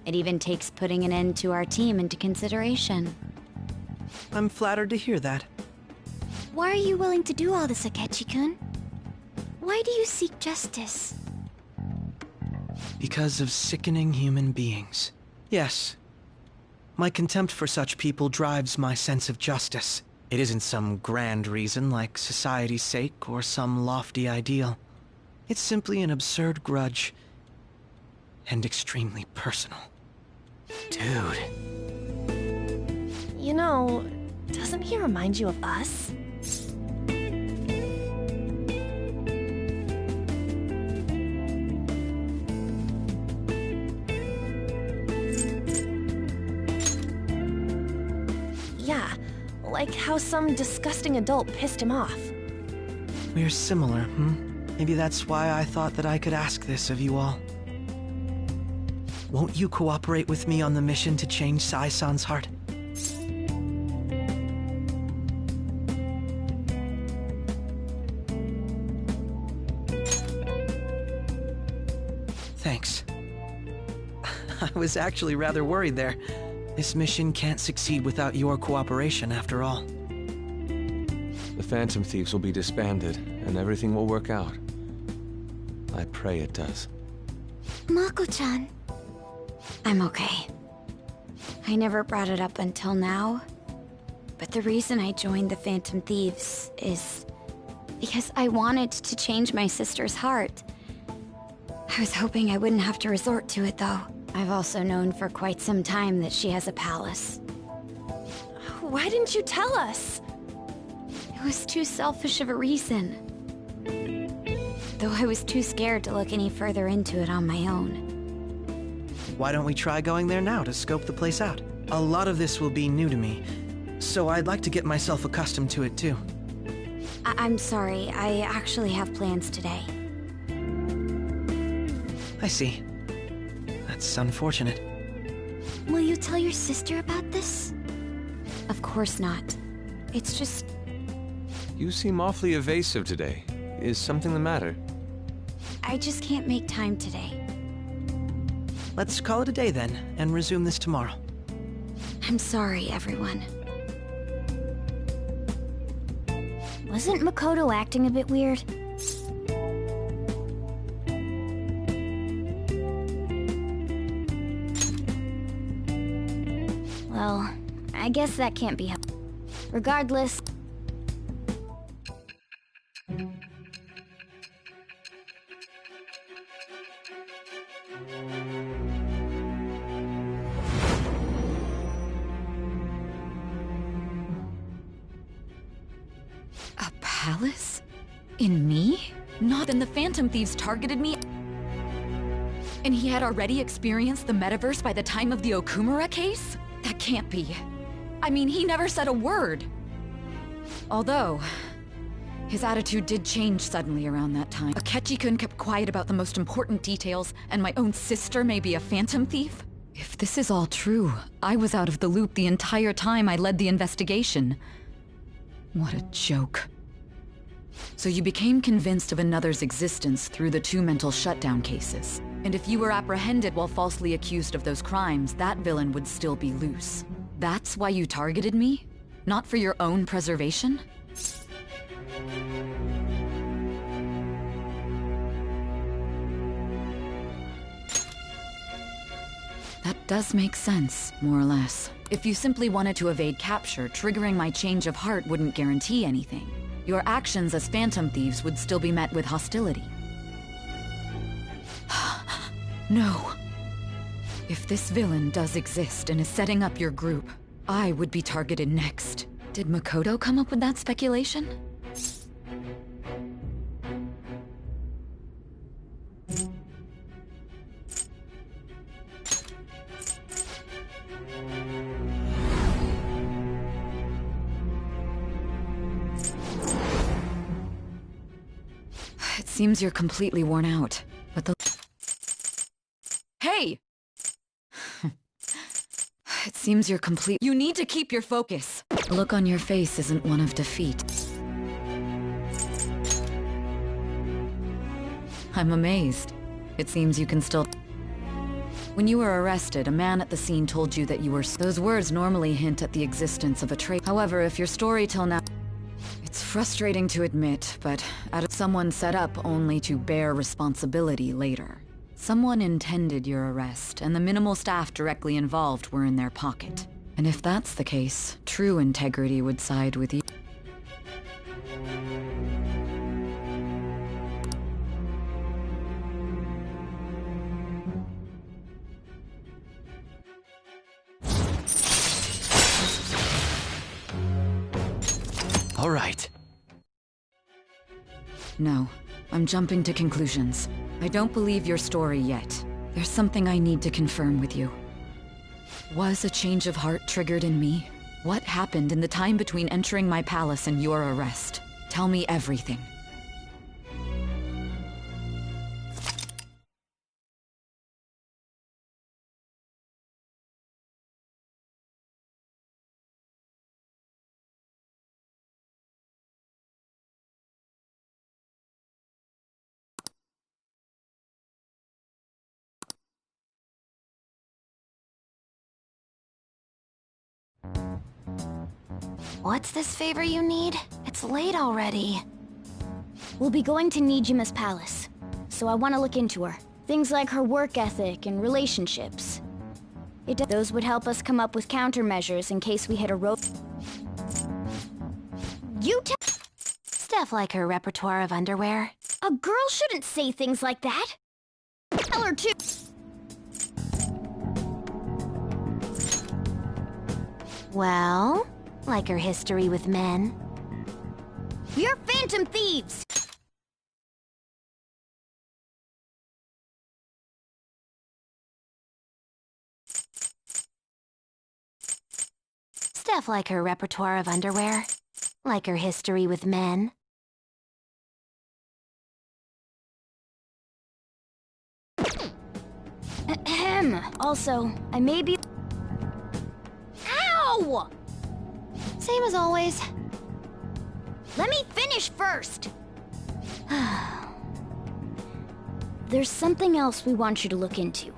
It even takes putting an end to our team into consideration. I'm flattered to hear that. Why are you willing to do all this, Akechi-kun? Why do you seek justice? Because of sickening human beings. Yes. My contempt for such people drives my sense of justice. It isn't some grand reason like society's sake or some lofty ideal. It's simply an absurd grudge. And extremely personal. Dude. You know, doesn't he remind you of us? Yeah, like how some disgusting adult pissed him off. We're similar, Maybe that's why I thought that I could ask this of you all. Won't you cooperate with me on the mission to change Sai-san's heart? Thanks. I was actually rather worried there. This mission can't succeed without your cooperation, after all. The Phantom Thieves will be disbanded, and everything will work out. I pray it does. Mako-chan, I'm okay. I never brought it up until now, but the reason I joined the Phantom Thieves is because I wanted to change my sister's heart. I was hoping I wouldn't have to resort to it, though. I've also known for quite some time that she has a palace. Why didn't you tell us? It was too selfish of a reason. Though I was too scared to look any further into it on my own. Why don't we try going there now to scope the place out? A lot of this will be new to me, so I'd like to get myself accustomed to it too. I'm sorry, I actually have plans today. I see. That's unfortunate. Will you tell your sister about this? Of course not. It's just... You seem awfully evasive today. Is something the matter? I just can't make time today. Let's call it a day then, and resume this tomorrow. I'm sorry, everyone. Wasn't Makoto acting a bit weird? Well, I guess that can't be helped. Regardless... A palace? In me? Not then the Phantom Thieves targeted me. And he had already experienced the metaverse by the time of the Okumura case? That can't be. I mean, he never said a word. Although, his attitude did change suddenly around that time. Akechi-kun kept quiet about the most important details, and my own sister may be a Phantom Thief? If this is all true, I was out of the loop the entire time I led the investigation. What a joke. So you became convinced of another's existence through the 2 mental shutdown cases. And if you were apprehended while falsely accused of those crimes, that villain would still be loose. That's why you targeted me? Not for your own preservation? That does make sense, more or less. If you simply wanted to evade capture, triggering my change of heart wouldn't guarantee anything. Your actions as Phantom Thieves would still be met with hostility. No. If this villain does exist and is setting up your group, I would be targeted next. Did Makoto come up with that speculation? It seems you're completely worn out, but the... Hey! It seems you're complete... You need to keep your focus. The look on your face isn't one of defeat. I'm amazed. It seems you can still... When you were arrested, a man at the scene told you that you were... Those words normally hint at the existence of a trait. However, if your story till now... It's frustrating to admit, but someone set up only to bear responsibility later. Someone intended your arrest, and the minimal staff directly involved were in their pocket. And if that's the case, true integrity would side with you. All right. No, I'm jumping to conclusions. I don't believe your story yet. There's something I need to confirm with you. Was a change of heart triggered in me? What happened in the time between entering my palace and your arrest? Tell me everything. What's this favor you need? It's late already. We'll be going to Nijima's palace, so I want to look into her. Things like her work ethic and relationships. Those would help us come up with countermeasures in case we hit a rope. Stuff like her repertoire of underwear. A girl shouldn't say things like that. Tell her to. Well, like her history with men. You're phantom thieves! Stuff like her repertoire of underwear. Like her history with men. Ahem. Also, I may be... Ow! Same as always. Let me finish first! There's something else we want you to look into.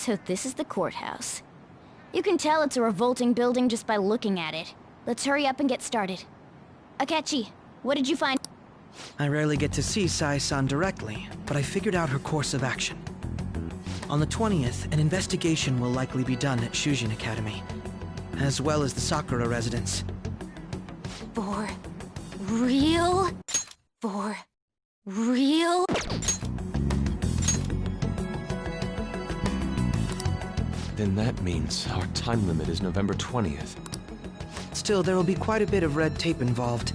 So this is the courthouse. You can tell it's a revolting building just by looking at it. Let's hurry up and get started. Akechi, what did you find? I rarely get to see Sai-san directly, but I figured out her course of action. On the 20th, an investigation will likely be done at Shujin Academy, as well as the Sakura residence. For real? For real? Then that means our time limit is November 20th. Still, there will be quite a bit of red tape involved.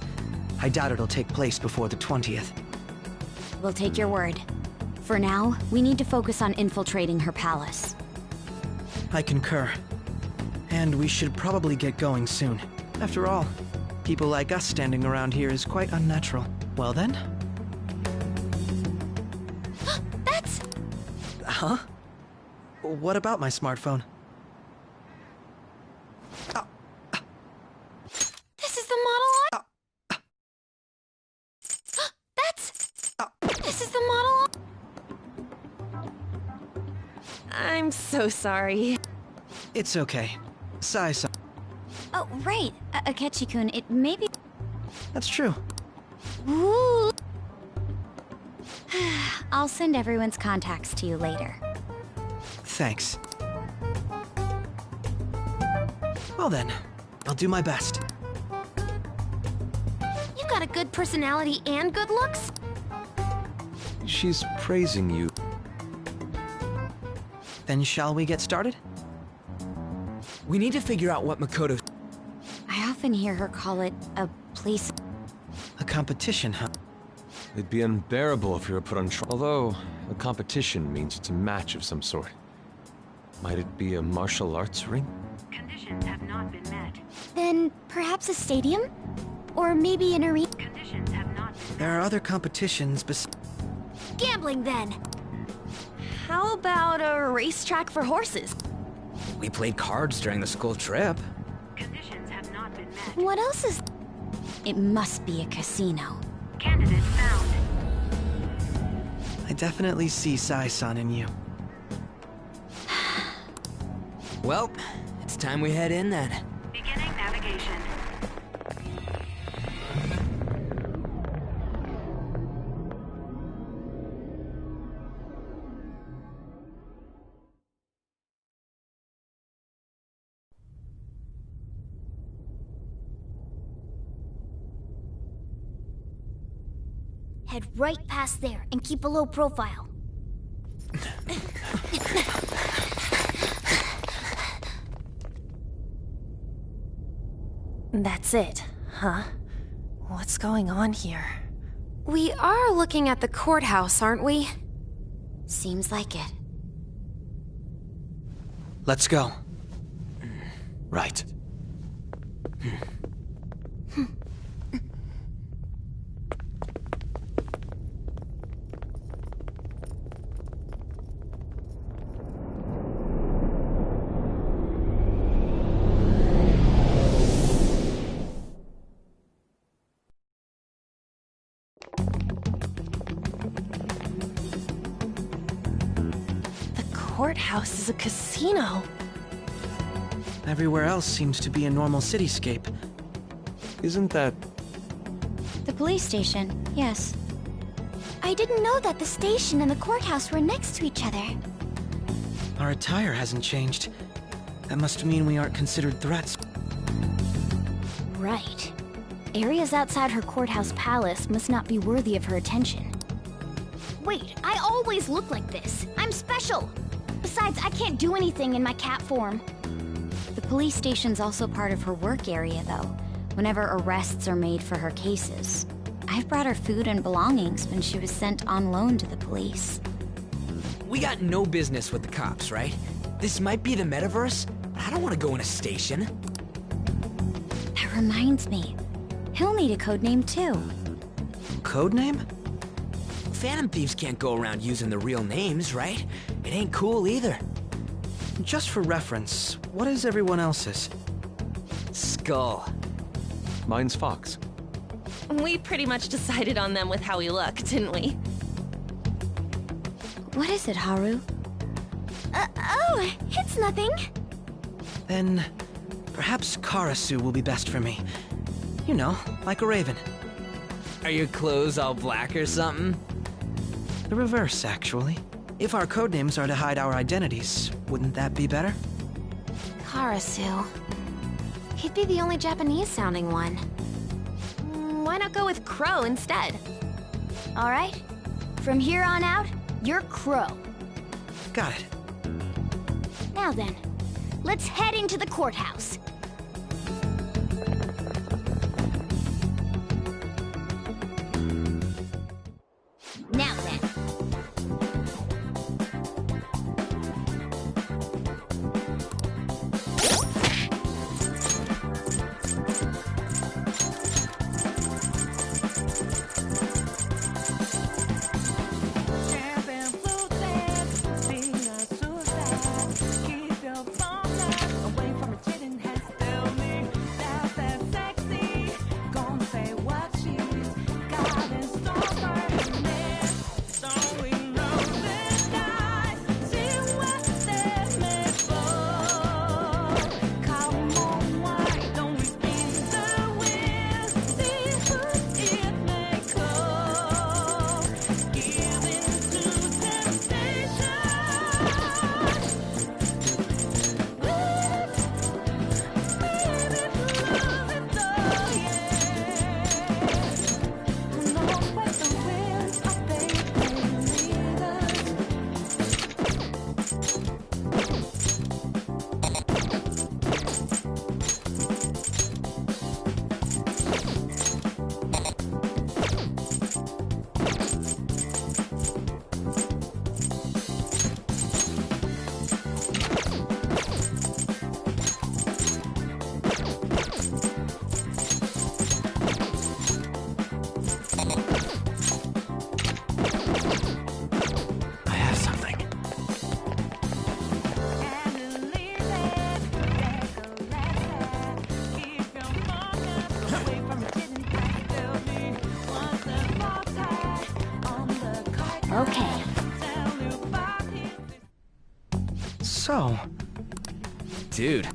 I doubt it'll take place before the 20th. We'll take your word. For now, we need to focus on infiltrating her palace. I concur. And we should probably get going soon. After all, people like us standing around here is quite unnatural. Well then? That's... Huh? What about my smartphone? This is the model This is the model I'm so sorry. It's okay. Sai-san. Oh, right. Akechi-kun, it may be... That's true. Ooh. I'll send everyone's contacts to you later. Thanks. Well then, I'll do my best. You got a good personality and good looks? She's praising you. Then shall we get started? We need to figure out what Makoto... I often hear her call it a place... A competition, huh? It'd be unbearable if you were put on trial. Although, a competition means it's a match of some sort. Might it be a martial arts ring? Conditions have not been met. Then perhaps a stadium? Or maybe an arena? Conditions have not been met. There are other competitions Gambling, then! How about a racetrack for horses? We played cards during the school trip. Conditions have not been met. What else is... It must be a casino. Candidate found. I definitely see Sai-san in you. Well, it's time we head in then. Beginning navigation. Head right past there and keep a low profile. That's it, huh? What's going on here? We are looking at the courthouse, aren't we? Seems like it. Let's go. Right. Courthouse is a casino. Everywhere else seems to be a normal cityscape. Isn't that... The police station, yes. I didn't know that the station and the courthouse were next to each other. Our attire hasn't changed. That must mean we aren't considered threats. Right. Areas outside her courthouse palace must not be worthy of her attention. Wait, I always look like this. I'm special! Besides, I can't do anything in my cat form. The police station's also part of her work area, though, whenever arrests are made for her cases. I've brought her food and belongings when she was sent on loan to the police. We got no business with the cops, right? This might be the metaverse, but I don't want to go in a station. That reminds me. He'll need a codename, too. Codename? Phantom thieves can't go around using the real names, right? It ain't cool either. Just for reference, what is everyone else's? Skull. Mine's Fox. We pretty much decided on them with how we look, didn't we? What is it, Haru? Oh, it's nothing. Then, perhaps Karasu will be best for me. You know, like a raven. Are your clothes all black or something? The reverse, actually. If our codenames are to hide our identities, wouldn't that be better? Karasu. He'd be the only Japanese-sounding one. Why not go with Crow instead? All right. From here on out, you're Crow. Got it. Now then, let's head into the courthouse. Now then. Okay. So... Dude.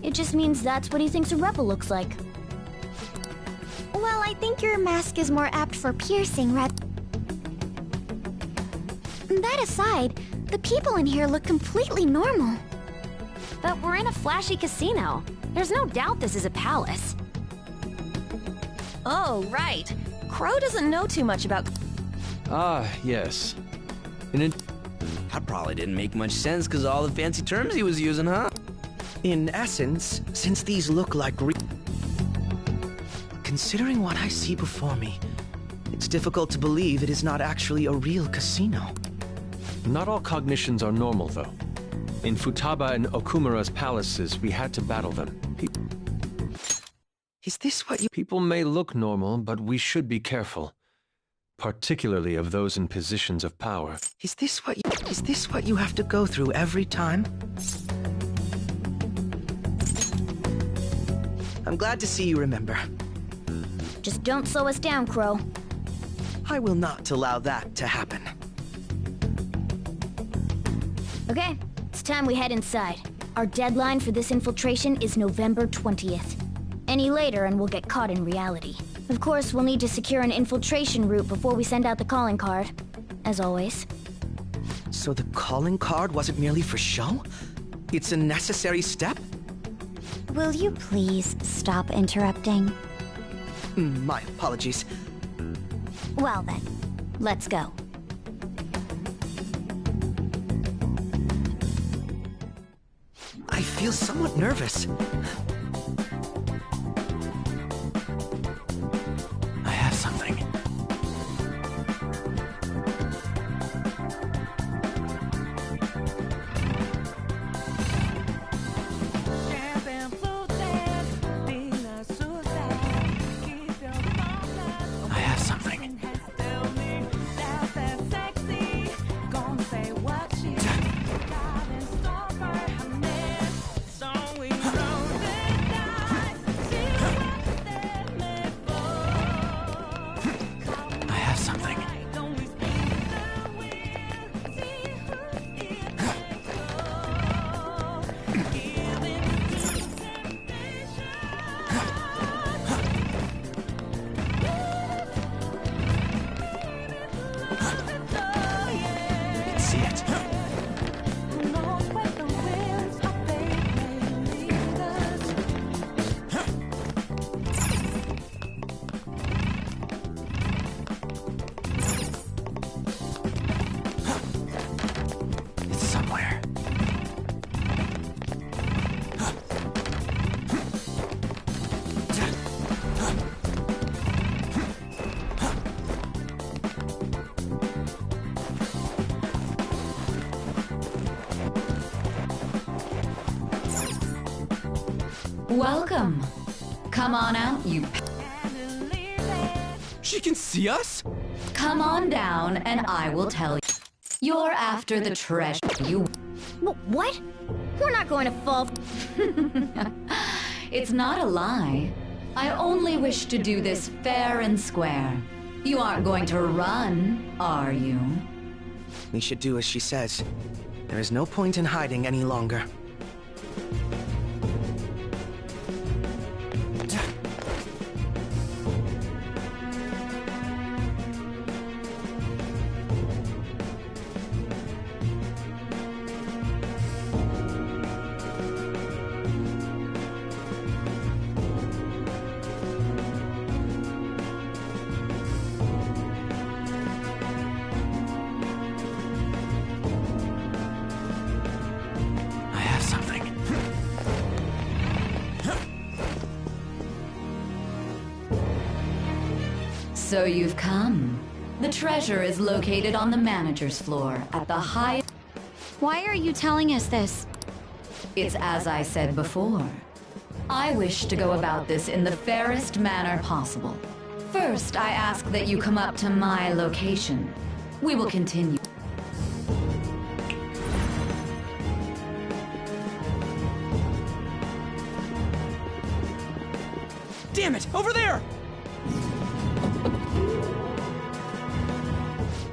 It just means that's what he thinks a rebel looks like. Well, I think your mask is more apt for piercing, That aside, the people in here look completely normal. But we're in a flashy casino. There's no doubt this is a palace. Oh, right. Crow doesn't know too much about... Ah, yes. That probably didn't make much sense because all the fancy terms he was using, huh? In essence, since these look like considering what I see before me, it's difficult to believe it is not actually a real casino. Not all cognitions are normal, though. In Futaba and Okumura's palaces, we had to battle them. Is this what you... People may look normal, but we should be careful. Particularly of those in positions of power. Is this what you have to go through every time? I'm glad to see you remember. Just don't slow us down, Crow. I will not allow that to happen. Okay, it's time we head inside. Our deadline for this infiltration is November 20th. Any later and we'll get caught in reality. Of course, we'll need to secure an infiltration route before we send out the calling card. As always. So the calling card wasn't merely for show? It's a necessary step? Will you please stop interrupting? My apologies. Well then, let's go. I feel somewhat nervous. I have something. I have something. I have something. I can see it. It's somewhere. Welcome. Come on out, you... She can see us? Come on down, and I will tell you. You're after the treasure. You... What? We're not going to fall... It's not a lie. I only wish to do this fair and square. You aren't going to run, are you? We should do as she says. There is no point in hiding any longer. I have something. So you've come. The treasure is located on the manager's floor at the high... Why are you telling us this? It's as I said before. I wish to go about this in the fairest manner possible. First, I ask that you come up to my location. We will continue. Damn it! Over there!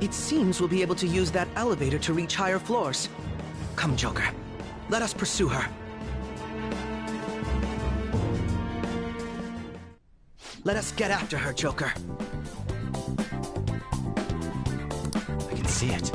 It seems we'll be able to use that elevator to reach higher floors. Come, Joker. Let us pursue her. Let us get after her, Joker. I can see it.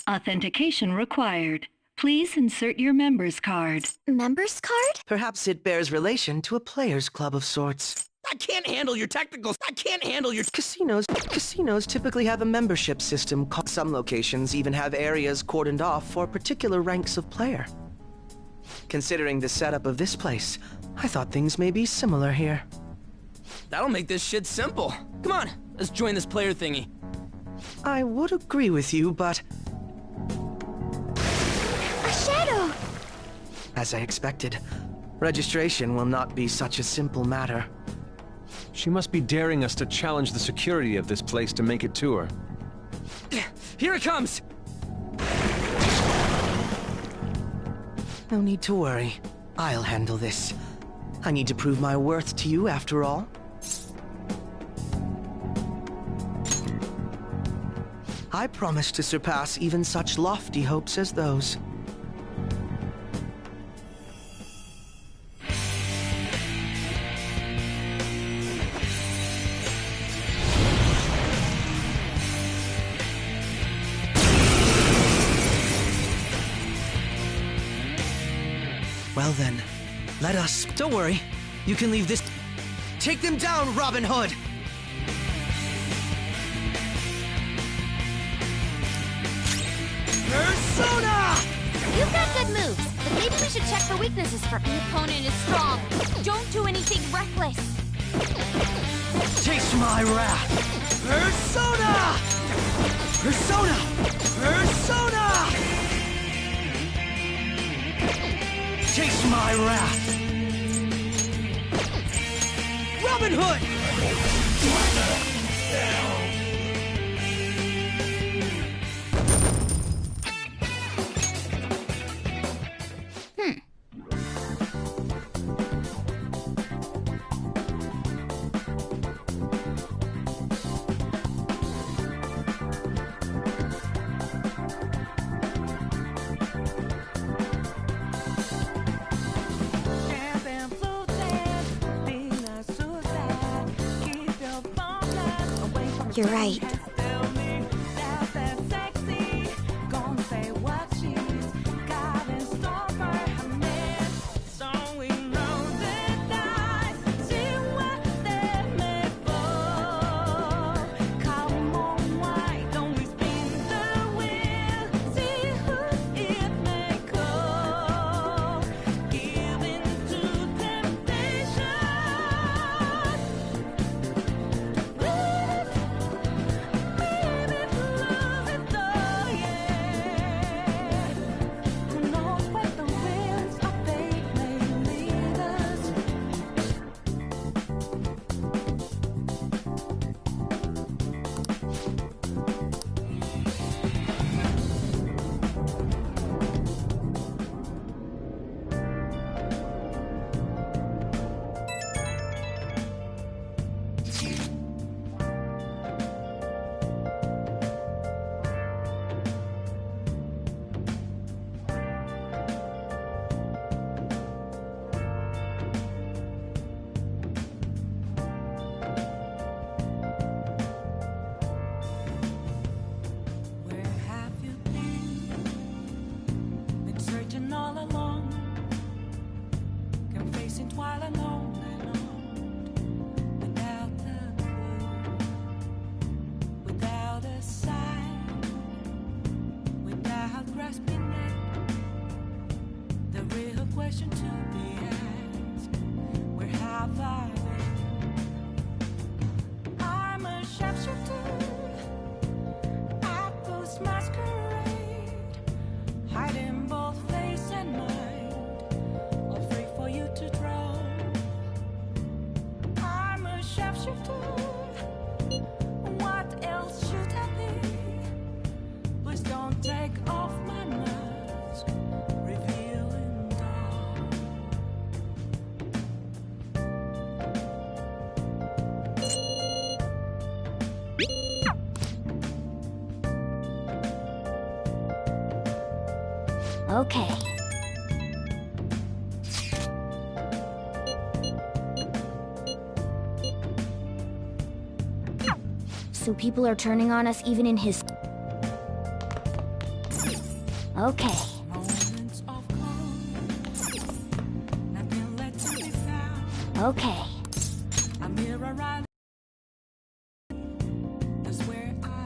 Authentication required. Please insert your member's card. Member's card? Perhaps it bears relation to a players' club of sorts. I can't handle your technicals. I can't handle your... Casinos typically have a membership system. Some locations even have areas cordoned off for particular ranks of player. Considering the setup of this place, I thought things may be similar here. That'll make this shit simple. Come on, let's join this player thingy. I would agree with you, but... A shadow! As I expected, registration will not be such a simple matter. She must be daring us to challenge the security of this place to make it to her. Here it comes! No need to worry. I'll handle this. I need to prove my worth to you, after all. I promise to surpass even such lofty hopes as those. Well then, let us... Don't worry. You can leave this... Take them down, Robin Hood! Presona! You've got good moves, but maybe we should check for weaknesses first. The opponent is strong. Don't do anything reckless. Taste my wrath! Presona! Presona! Presona! Taste my wrath! Robin Hood! You're right. Okay. So people are turning on us even in his... Okay. Okay. A mirror right. That's where I found.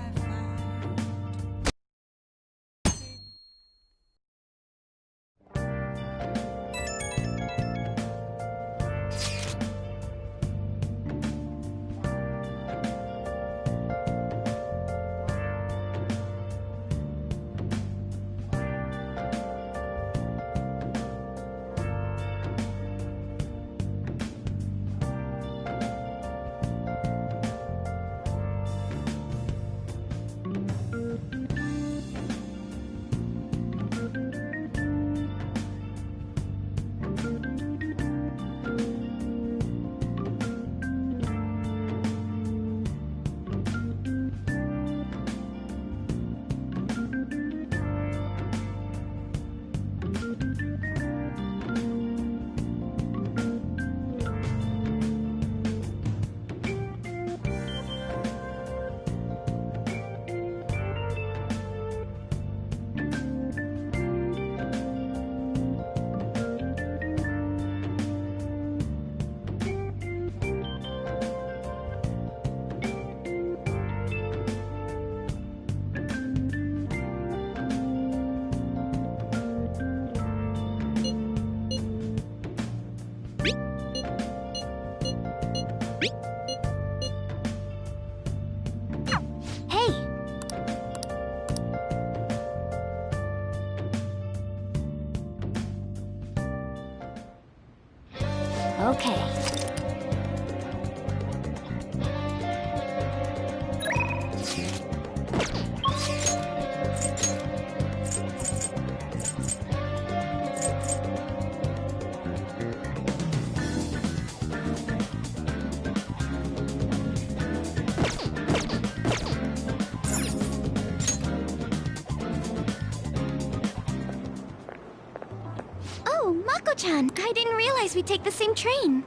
Okay. Oh, Mako-chan! I didn't realize we'd take the same train.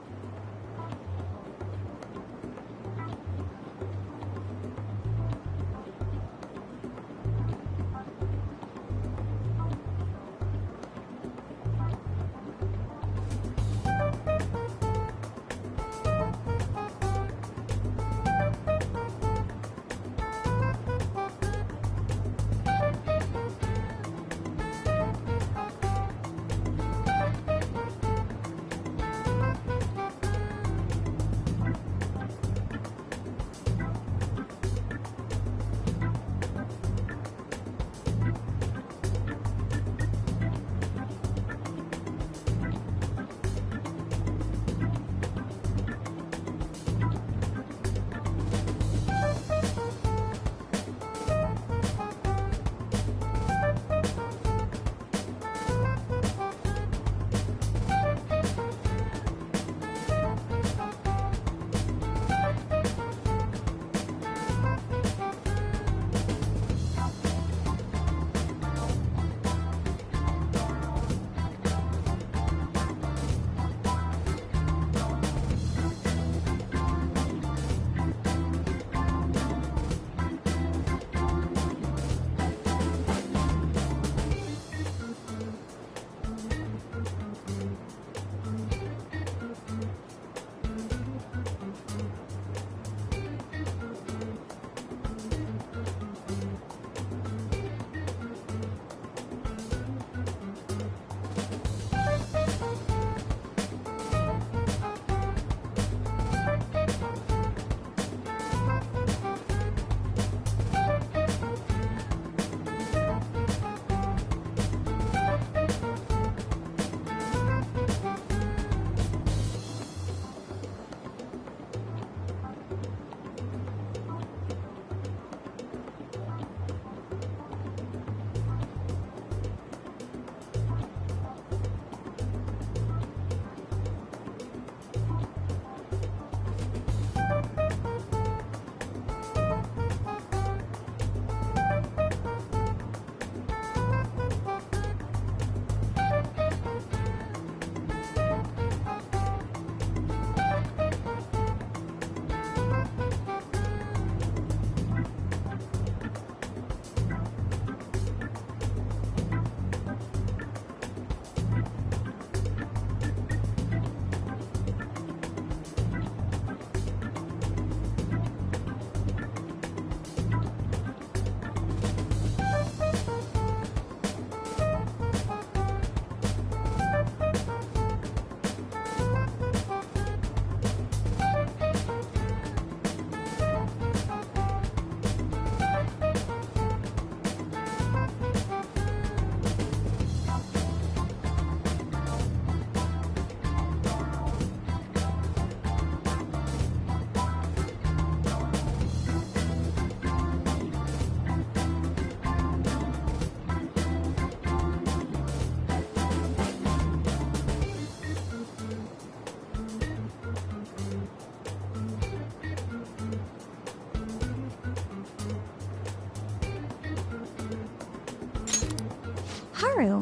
Haru,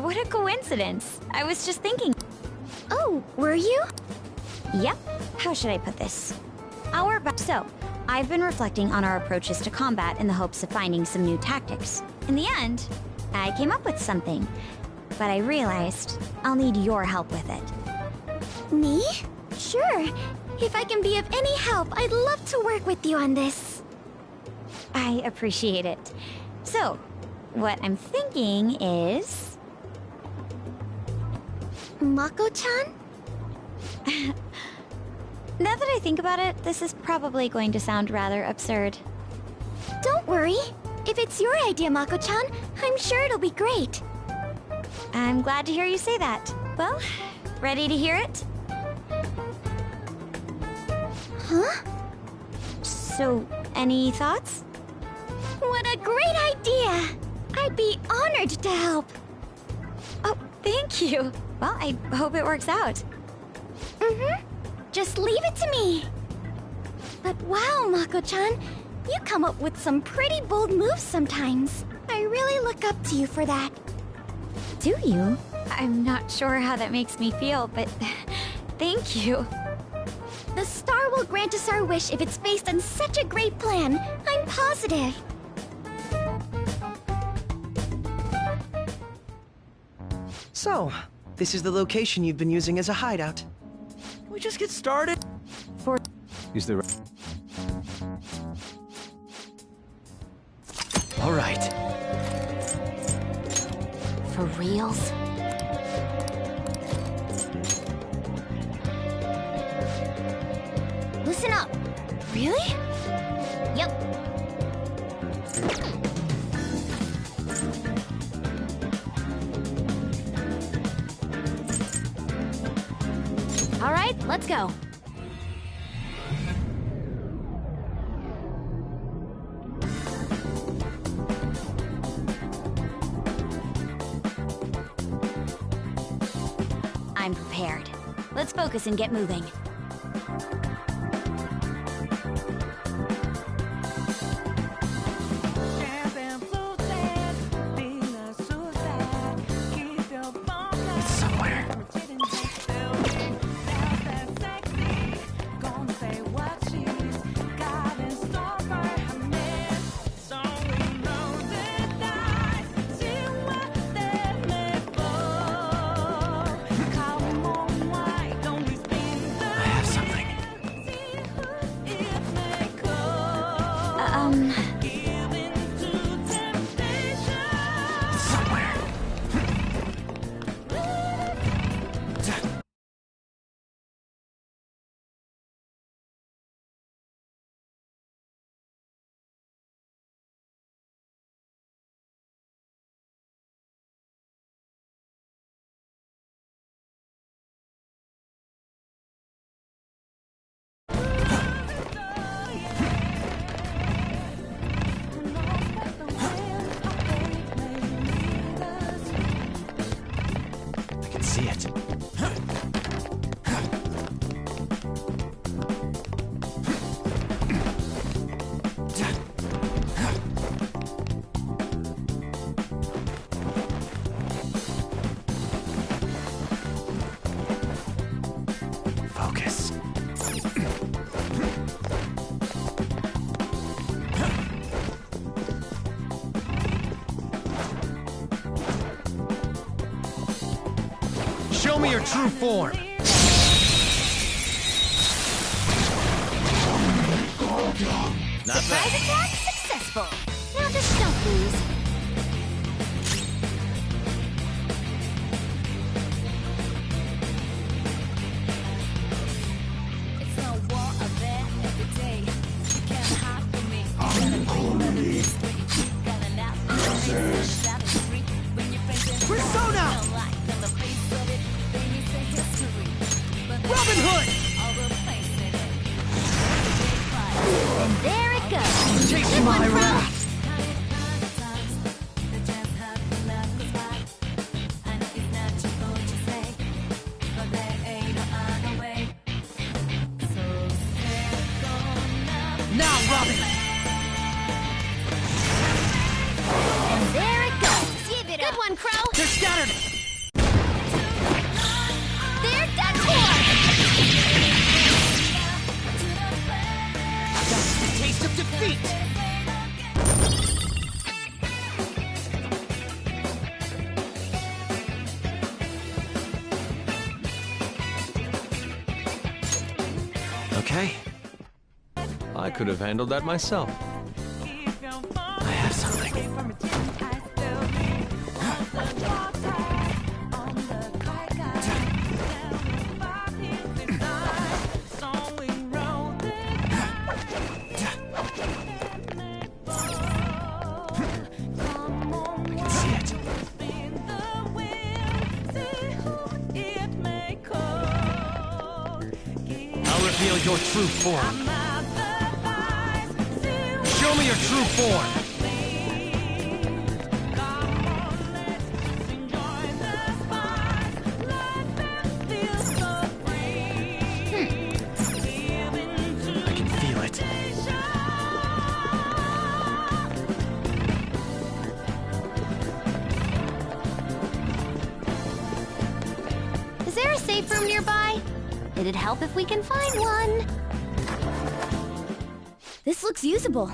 what a coincidence. I was just thinking... Oh, were you? Yep. How should I put this? So, I've been reflecting on our approaches to combat in the hopes of finding some new tactics. In the end, I came up with something, but I realized I'll need your help with it. Me? Sure. If I can be of any help, I'd love to work with you on this. I appreciate it. So, what I'm thinking is... Mako-chan? Now that I think about it, this is probably going to sound rather absurd. Don't worry. If it's your idea, Mako-chan, I'm sure it'll be great. I'm glad to hear you say that. Well, ready to hear it? Huh? So, any thoughts? What a great idea! I'd be honored to help. Oh, thank you. Well, I hope it works out. Just leave it to me. But wow, Mako-chan, you come up with some pretty bold moves sometimes. I really look up to you for that. Do you? I'm not sure how that makes me feel, but thank you. The star will grant us our wish if it's based on such a great plan. I'm positive. So, this is the location you've been using as a hideout. Can we just get started? Is there... All right. For reals? Listen up. Really? Yep. All right, let's go. I'm prepared. Let's focus and get moving. See it. Focus. Show me your true form. Surprise attack successful. Now just don't lose. It's no war of that every day. You can't hide from me. You gotta bring the peace. Got an out. Presona! Robin Hood! And there it goes. Take my wrath! Okay. I could have handled that myself. I have something. Reveal your true form. Show me your true form. I can feel it. Is there a safe room nearby? It'd help if we can find one. This looks usable.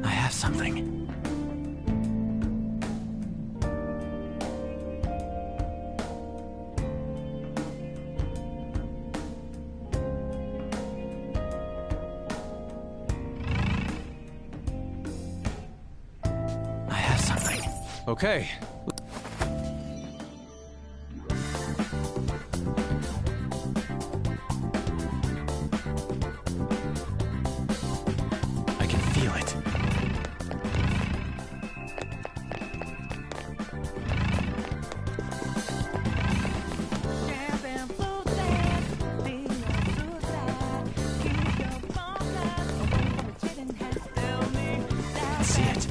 I have something. Okay. I can feel it. See it.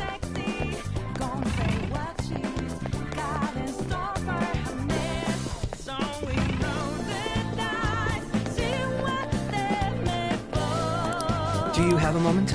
Do you have a moment?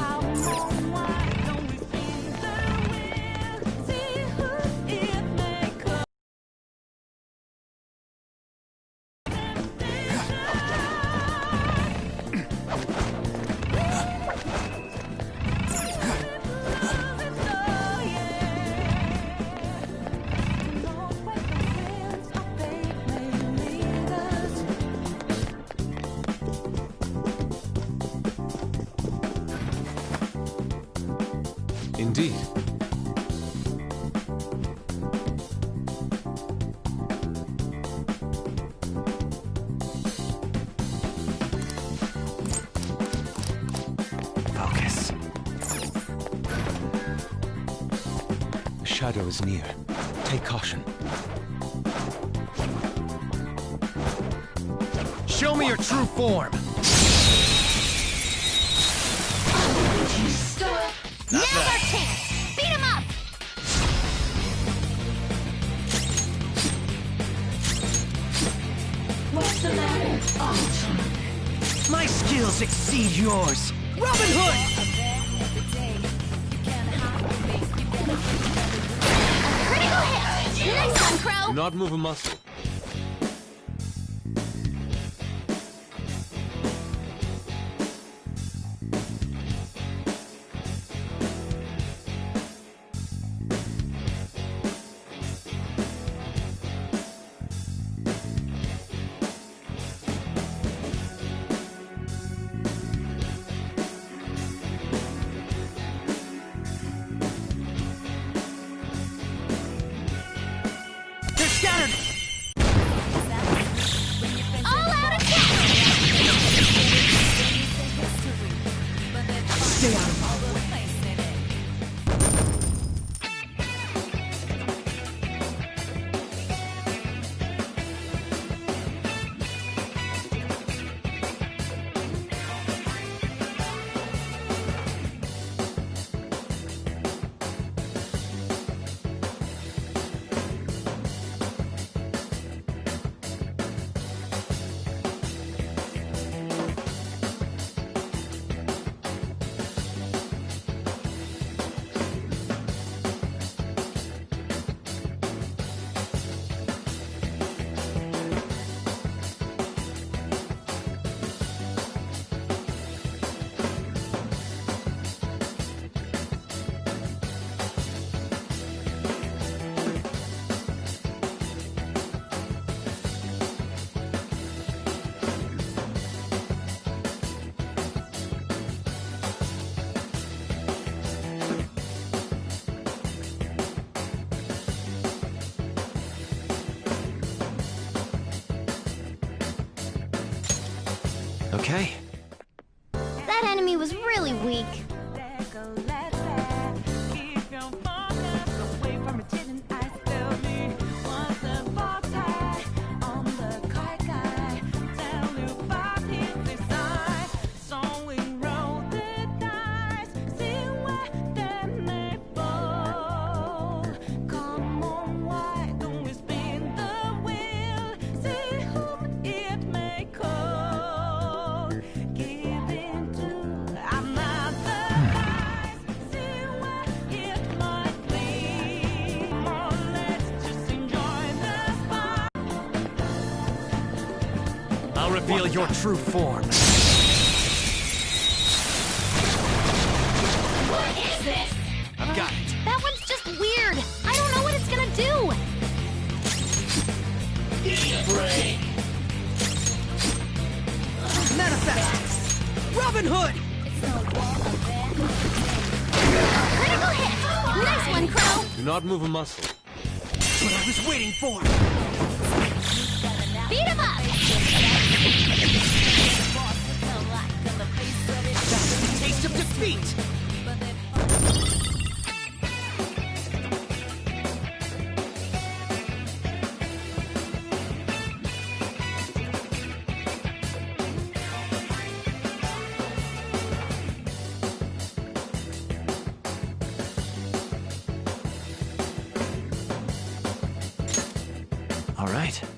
Indeed. Focus. The shadow is near. Take caution. Show me your true form. Now's our chance! Beat him up! What's the matter? My skills exceed yours. Robin Hood! Critical hit! Nice one, Crow! Do not move a muscle. Scattered! All out attack! Stay out of my way. Okay. That enemy was really weak. I'll reveal your true form. What is this? I've got it. That one's just weird. I don't know what it's gonna do. Manifest! Robin Hood! Critical hit! Nice one, Crow! Do not move a muscle. What I was waiting for! Beat him up! That's the taste of defeat! All right.